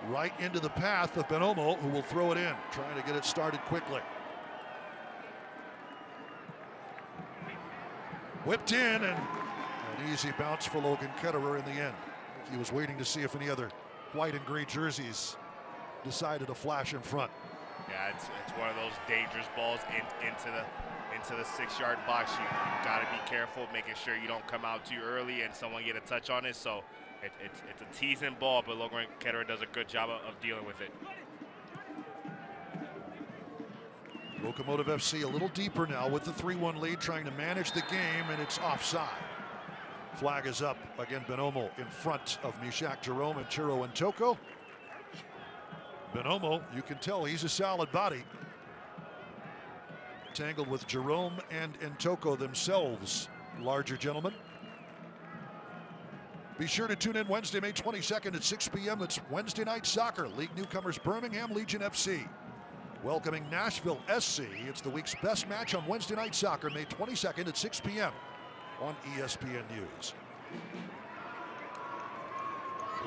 Right into the path of Bonomo, who will throw it in, trying to get it started quickly. Whipped in, and an easy bounce for Logan Ketterer in the end. He was waiting to see if any other white and gray jerseys decided to flash in front. Yeah, it's one of those dangerous balls into the 6-yard box. You got to be careful, making sure you don't come out too early and someone get a touch on it. So it's a teasing ball, but Logan Ketterer does a good job of dealing with it. Locomotive FC a little deeper now with the 3-1 lead, trying to manage the game, and it's offside. Flag is up. Again, Bonomo in front of Mishak Jerome and Chiro and Toko. Bonomo, you can tell he's a solid body. Tangled with Jerome and Ntoko themselves, larger gentlemen. Be sure to tune in Wednesday, May 22nd at 6 p.m. It's Wednesday Night Soccer. League newcomers Birmingham Legion FC welcoming Nashville SC. It's the week's best match on Wednesday Night Soccer, May 22nd at 6 p.m. on ESPN News.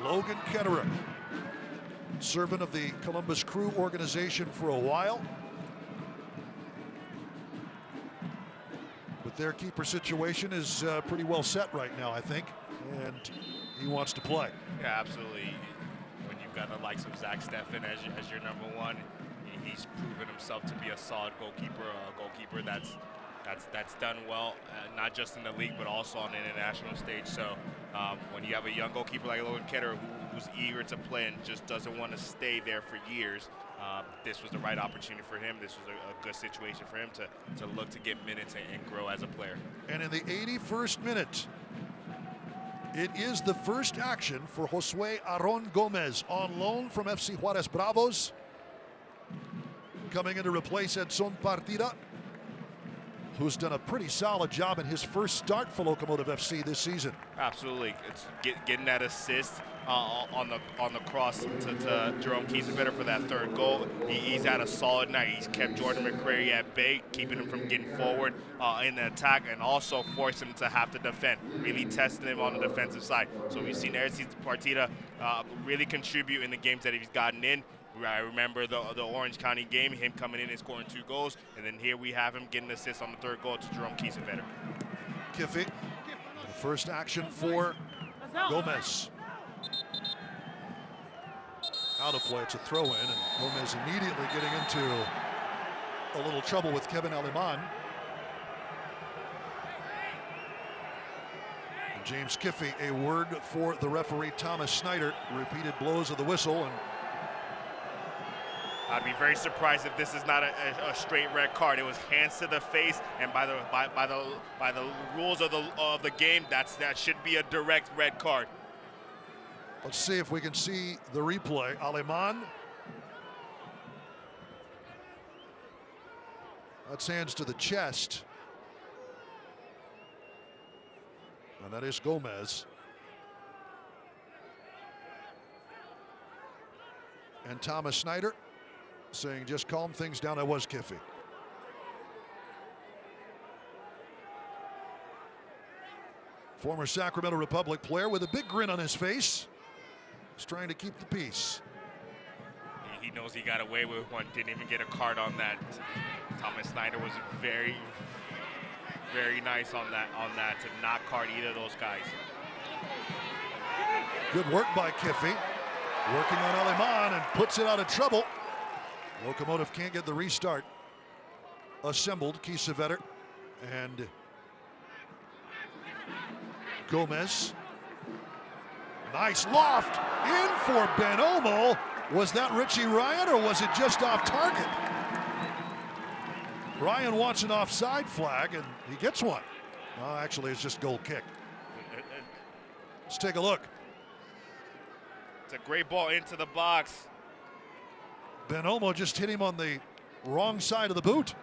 Logan Ketterer, servant of the Columbus Crew organization for a while. But their keeper situation is pretty well set right now, I think, and he wants to play. Yeah, absolutely. When you've got the likes of Zach Steffen as your number one, he's proven himself to be a solid goalkeeper, a goalkeeper that's done well, not just in the league, but also on the international stage. So when you have a young goalkeeper like Logan Ketterer who's eager to play and just doesn't want to stay there for years, this was the right opportunity for him. This was a good situation for him to look to get minutes and grow as a player. And in the 81st minute, it is the first action for Josue Aron Gomez on loan from FC Juarez Bravos, coming in to replace Edson Partida, who's done a pretty solid job in his first start for Locomotive FC this season. Absolutely, it's getting that assist on the cross to Jerome Kiesewetter for that third goal. He's had a solid night. He's kept Jordan McCrary at bay, keeping him from getting forward in the attack, and also forced him to have to defend, really testing him on the defensive side. So we've seen Edson Partida really contribute in the games that he's gotten in. I remember the Orange County game, him coming in and scoring 2 goals, and then here we have him getting an assist on the third goal to Jerome Kiesewetter. Kiffy, the first action for Gomez. Out of play, it's a throw in, and Gomez immediately getting into a little trouble with Kevin Aleman. And James Kiffy, a word for the referee Thomas Snyder. Repeated blows of the whistle, and I'd be very surprised if this is not a straight red card. It was hands to the face, and by the rules of the game, that should be a direct red card. Let's see if we can see the replay. Aleman. That's hands to the chest. And that is Gomez. And Thomas Snyder saying, just calm things down. That was Kiffy. Former Sacramento Republic player with a big grin on his face. He's trying to keep the peace. He knows he got away with one. Didn't even get a card on that. Thomas Snyder was very, very nice on that to not card either of those guys. Good work by Kiffy. Working on Aleman and puts it out of trouble. Locomotive can't get the restart assembled. Kiesewetter and Gomez. Nice loft in for Bonomo. Was that Richie Ryan or was it just off target? Ryan wants an offside flag, and he gets one. Actually, it's just goal kick. Let's take a look. It's a great ball into the box. Ben Olmo just hit him on the wrong side of the boot.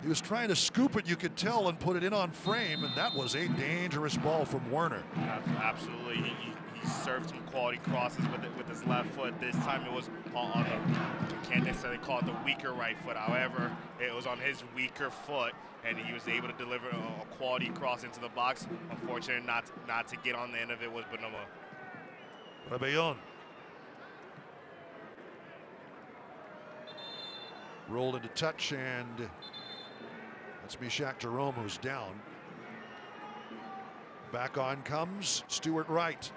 He was trying to scoop it, you could tell, and put it in on frame, and that was a dangerous ball from Werner. Absolutely. He served some quality crosses with his left foot. This time it was on the, I can't necessarily call it the weaker right foot. However, it was on his weaker foot, and he was able to deliver a quality cross into the box. Unfortunately, not to get on the end of it was Bonoma. Rebellon. Rolled into touch, and that's Mishak Jerome who's down. Back on comes Stuart Wright,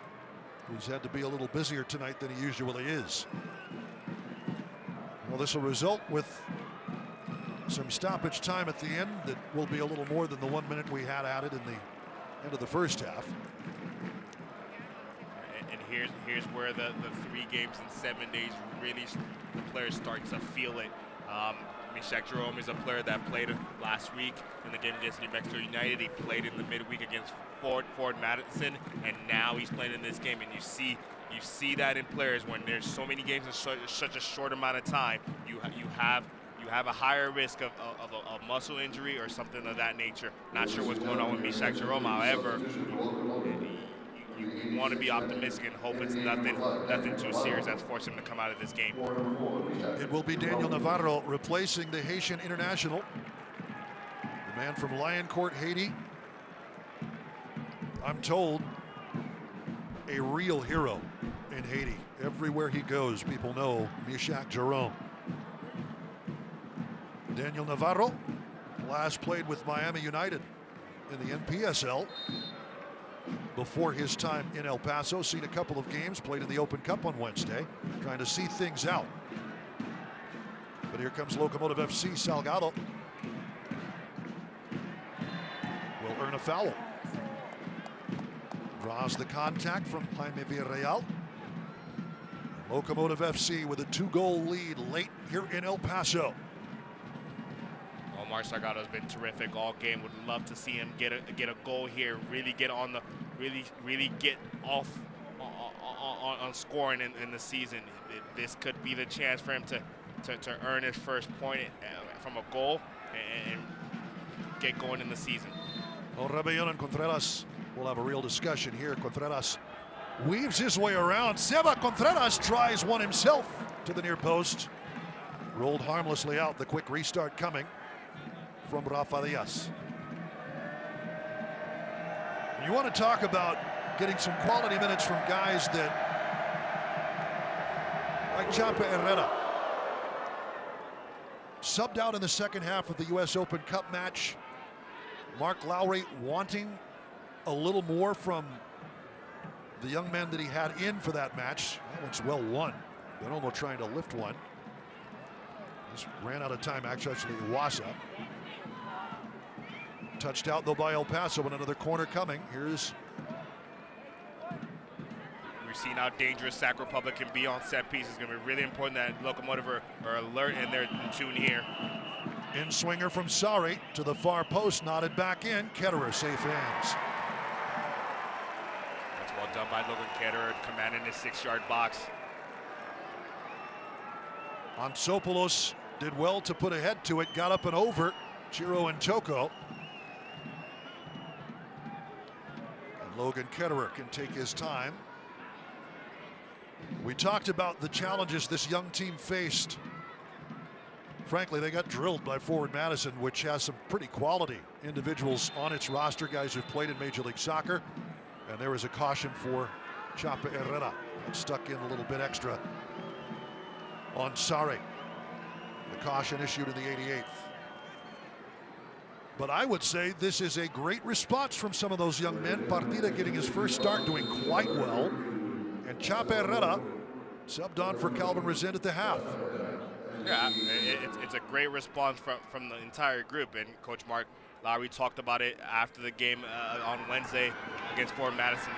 who's had to be a little busier tonight than he usually is. Well, this will result with some stoppage time at the end that will be a little more than the 1 minute we had added in the end of the first half. And here's where the 3 games in 7 days really the players start to feel it. Mishak Jerome is a player that played last week in the game against New Mexico United. He played in the midweek against Ford Madison, and now he's playing in this game. And you see that in players when there's so many games in such a short amount of time. You have a higher risk of a muscle injury or something of that nature. Not sure what's going on with Mishak Jerome. However, you want to be optimistic and hope it's nothing too serious that's forced him to come out of this game. It will be Daniel Navarro replacing the Haitian international, the man from Lioncourt, Haiti. I'm told a real hero in Haiti. Everywhere he goes, people know Mishak Jerome. Daniel Navarro last played with Miami United in the NPSL. Before his time in El Paso, seen a couple of games, played in the Open Cup on Wednesday, trying to see things out. But here comes Locomotive FC. Salgado will earn a foul. Draws the contact from Jaime Villarreal. Locomotive FC with a 2-goal lead late here in El Paso. Omar Salgado has been terrific all game. Would love to see him get a goal here. Really get on the really get off on scoring in the season. This could be the chance for him to earn his first point from a goal and get going in the season. Well, Rebellon and Contreras will have a real discussion here. Contreras weaves his way around. Seba Contreras tries one himself to the near post. Rolled harmlessly out. The quick restart coming from Rafa Diaz. You want to talk about getting some quality minutes from guys that, like Champa Herrera, subbed out in the second half of the U.S. Open Cup match. Mark Lowry wanting a little more from the young men that he had in for that match. That one's well won. Bonomo trying to lift one. Just ran out of time, actually, Iwasa. Touched out, though, by El Paso, and another corner coming. Here's... We've seen how dangerous Sac Republic can be on set pieces. It's going to be really important that Locomotive are alert and they're in tune here. In swinger from Sari to the far post, nodded back in. Ketterer, safe hands. That's well done by Logan Ketterer, commanding his 6-yard box. Antsopoulos did well to put a head to it, got up and over. Chiro and Toko. And Logan Ketterer can take his time. We talked about the challenges this young team faced. Frankly, they got drilled by Forward Madison, which has some pretty quality individuals on its roster, guys who've played in Major League Soccer. And there is a caution for Chapa Herrera. That stuck in a little bit extra on Sari. The caution issued in the 88th. But I would say this is a great response from some of those young men. Partida getting his first start, doing quite well. And Chapa Herrera subbed on for Calvin Resende at the half. Yeah, it's a great response from the entire group, and Coach Mark Lowry talked about it after the game on Wednesday against Fort Madison.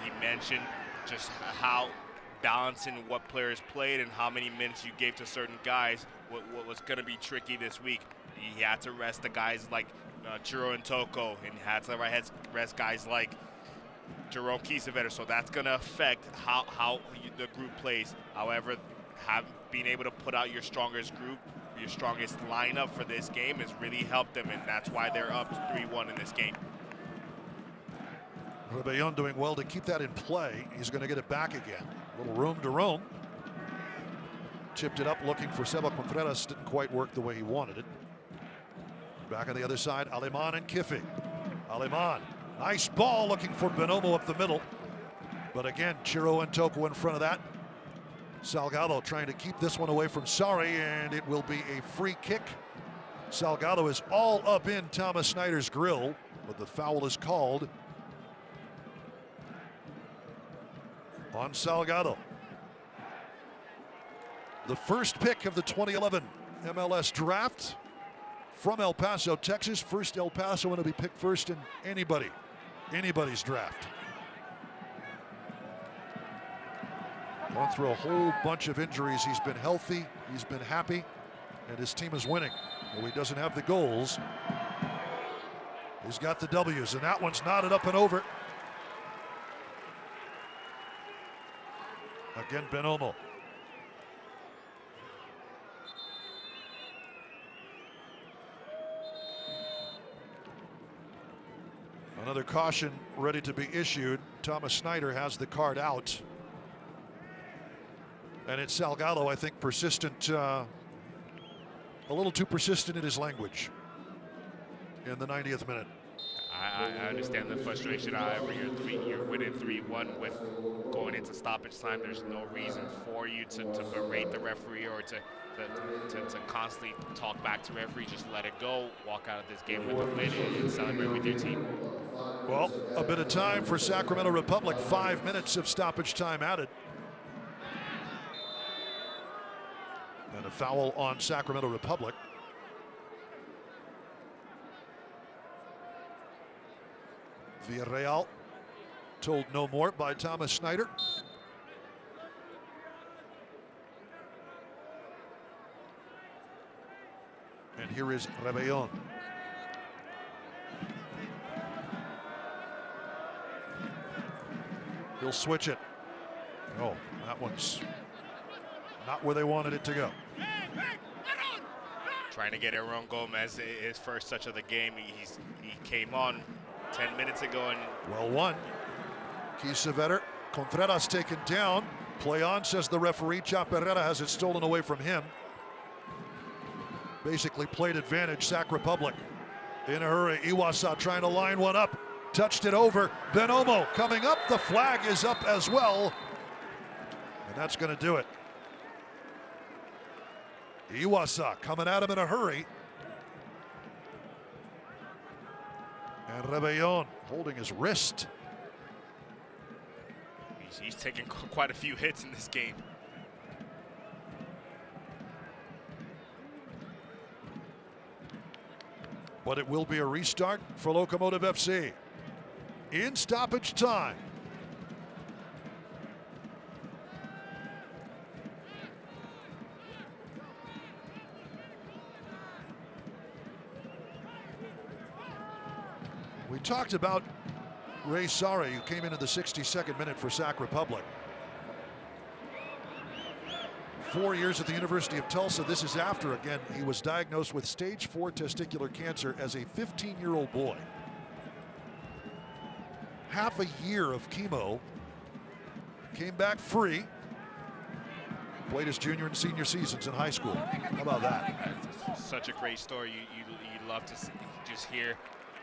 He mentioned just how balancing what players played and how many minutes you gave to certain guys, what was going to be tricky this week. He had to rest the guys like Jiro and Toko, and had to rest guys like Jerome Kiesewetter. So that's going to affect how the group plays. However, being able to put out your strongest group, your strongest lineup for this game has really helped them, and that's why they're up 3-1 in this game. Rebellon doing well to keep that in play. He's going to get it back again. A little room to roam. Chipped it up looking for Seba Contreras. Didn't quite work the way he wanted it. Back on the other side, Aleman and Kiffy. Aleman, nice ball looking for Bonomo up the middle. But again, Chiro and Toko in front of that. Salgado trying to keep this one away from Sari, and it will be a free kick. Salgado is all up in Thomas Snyder's grill, but the foul is called on Salgado. The first pick of the 2011 MLS draft from El Paso, Texas. First El Pasoan to be picked first in anybody's draft. Gone through a whole bunch of injuries. He's been healthy, he's been happy, and his team is winning. Though he doesn't have the goals, he's got the W's, and that one's knotted up and over. Again, Bonomo. Another caution ready to be issued. Thomas Snyder has the card out. And it's Salgado, I think, persistent, a little too persistent in his language in the 90th minute. I understand the frustration. However, you're winning 3-1 with going into stoppage time. There's no reason for you to berate the referee or to constantly talk back to referee. Just let it go. Walk out of this game with a win and celebrate with your team. Well, a bit of time for Sacramento Republic. 5 minutes of stoppage time added. And a foul on Sacramento Republic. Villarreal told no more by Thomas Snyder. And here is Rebellon. He'll switch it. Oh, that one's not where they wanted it to go. Trying to get Aaron Gomez his first touch of the game. He came on 10 minutes ago and well won. Kiesewetter, Contreras taken down. Play on, says the referee. Chaparrera has it stolen away from him. Basically played advantage, Sac Republic. In a hurry, Iwasa trying to line one up. Touched it over. Bonomo coming up. The flag is up as well. And that's going to do it. Iwasa coming at him in a hurry. And Rebellon holding his wrist. He's taken quite a few hits in this game. But it will be a restart for Locomotive FC. In stoppage time. We talked about Ray Sari, who came into the 62nd minute for Sac Republic. 4 years at the University of Tulsa. This is after, again, he was diagnosed with stage 4 testicular cancer as a 15-year-old boy. Half a year of chemo. Came back free. Played his junior and senior seasons in high school. How about that? Such a great story. You love to just hear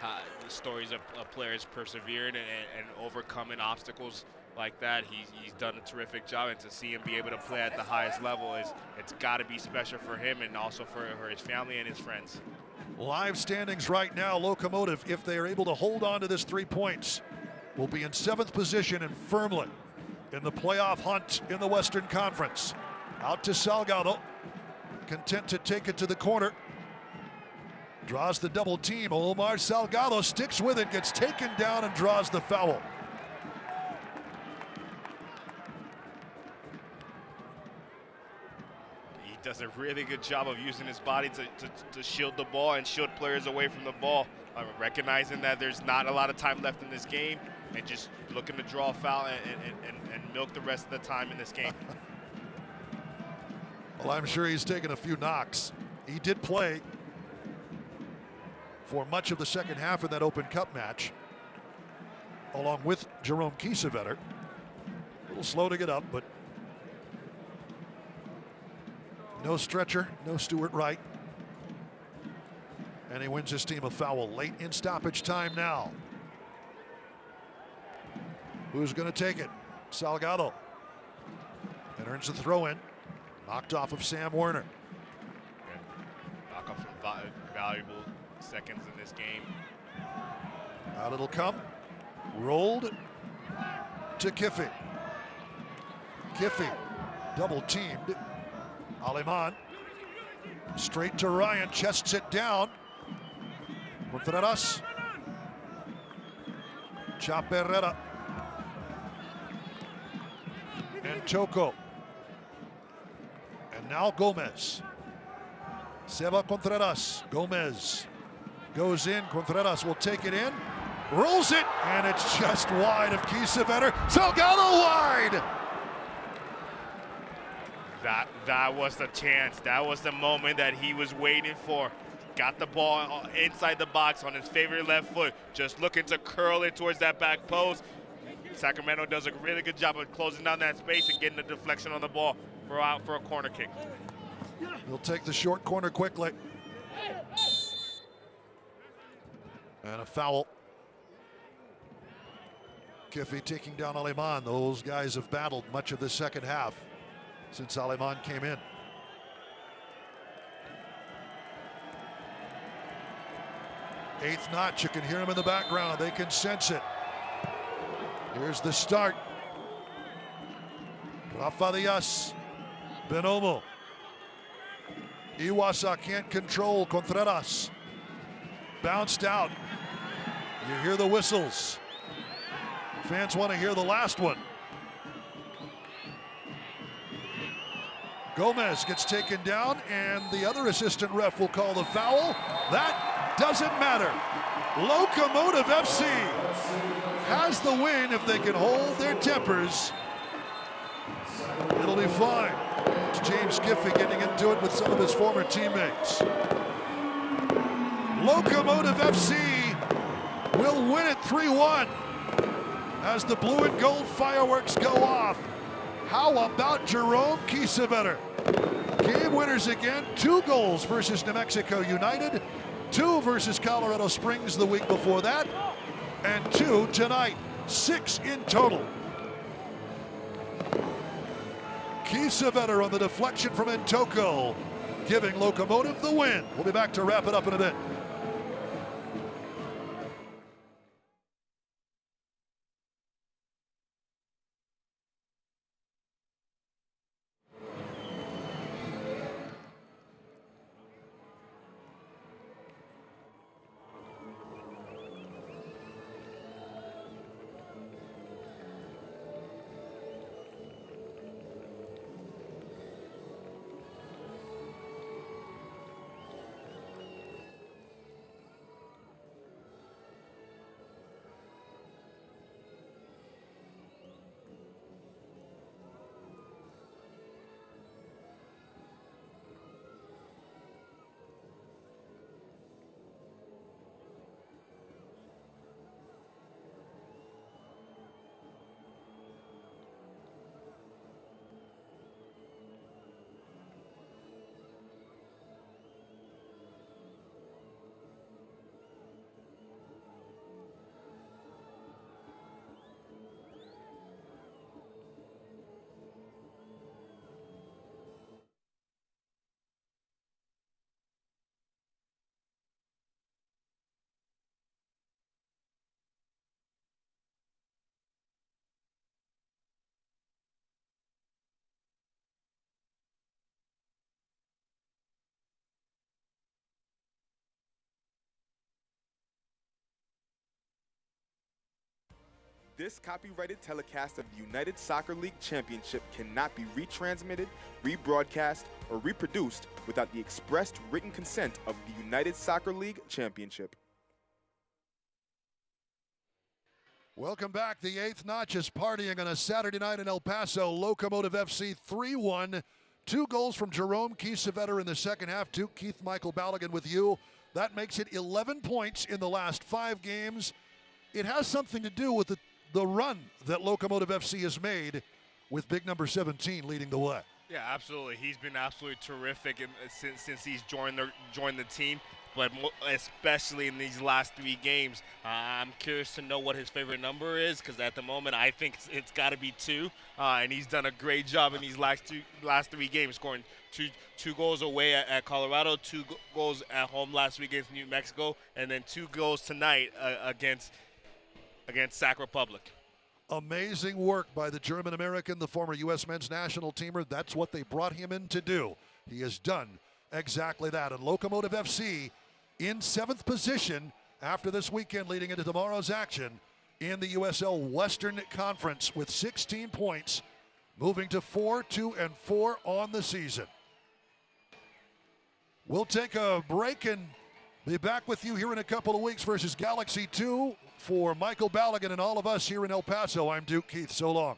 the stories of players persevering and overcoming obstacles like that. He's done a terrific job, and to see him be able to play at the highest level it's got to be special for him and also for his family and his friends. Live standings right now, Locomotive, if they are able to hold on to this 3 points, will be in 7th position and firmly in the playoff hunt in the Western Conference. Out to Salgado, content to take it to the corner. Draws the double team. Omar Salgado sticks with it, gets taken down and draws the foul. does a really good job of using his body to shield the ball and shield players away from the ball, recognizing that there's not a lot of time left in this game and just looking to draw a foul and milk the rest of the time in this game. Well, I'm sure he's taken a few knocks. He did play for much of the second half of that Open Cup match, along with Jerome Kiesewetter. A little slow to get up, but no stretcher, no Stuart Wright. And he wins his team a foul late in stoppage time now. Who's going to take it? Salgado. And earns the throw in. Knocked off of Sam Werner. Knock off some valuable seconds in this game. Out it'll come. Rolled to Kiffy. Kiffy double teamed. Aleman straight to Ryan, chests it down. Contreras. Chaperera. And Choco. And now Gomez. Seba Contreras. Gomez goes in. Contreras will take it in. Rolls it. And it's just wide of Kiesewetter. Salgado wide. That was the chance. That was the moment that he was waiting for. Got the ball inside the box on his favorite left foot. Just looking to curl it towards that back post. Sacramento does a really good job of closing down that space and getting the deflection on the ball for a corner kick. He'll take the short corner quickly. And a foul. Kiffy taking down Aleman. Those guys have battled much of the second half since Aleman came in. Eighth notch, you can hear him in the background. They can sense it. Here's the start. Rafa Diaz, Benomo. Iwasa can't control Contreras. Bounced out. You hear the whistles. Fans want to hear the last one. Gomez gets taken down, and the other assistant ref will call the foul. That doesn't matter. Locomotive FC has the win if they can hold their tempers. It'll be fine. It's James Giffey getting into it with some of his former teammates. Locomotive FC will win it 3-1 as the blue and gold fireworks go off. How about Jerome Kiesewetter? Game winners again, 2 goals versus New Mexico United, 2 versus Colorado Springs the week before that, and 2 tonight, 6 in total. Kiesewetter on the deflection from Ntoko, giving Locomotive the win. We'll be back to wrap it up in a bit. This copyrighted telecast of the United Soccer League Championship cannot be retransmitted, rebroadcast, or reproduced without the expressed written consent of the United Soccer League Championship. Welcome back. The eighth notch is partying on a Saturday night in El Paso. Locomotive FC 3-1. 2 goals from Jerome Kiesewetter in the second half. Duke Keith Michael Balogun with you. That makes it 11 points in the last 5 games. It has something to do with the run that Locomotive FC has made with big number 17 leading the way. Yeah, absolutely. He's been absolutely terrific since he's joined the team, but especially in these last 3 games. I'm curious to know what his favorite number is, because at the moment I think it's got to be 2, and he's done a great job in these last 3 games, scoring two goals away at Colorado, 2 goals at home last week against New Mexico, and then 2 goals tonight against Sac Republic. Amazing work by the German-American, the former U.S. men's national teamer. That's what they brought him in to do. He has done exactly that. And Locomotive FC in 7th position after this weekend, leading into tomorrow's action in the USL Western Conference with 16 points, moving to 4-2-4 on the season. We'll take a break and be back with you here in a couple of weeks versus Galaxy 2. For Michael Balogun and all of us here in El Paso, I'm Duke Keith. So long.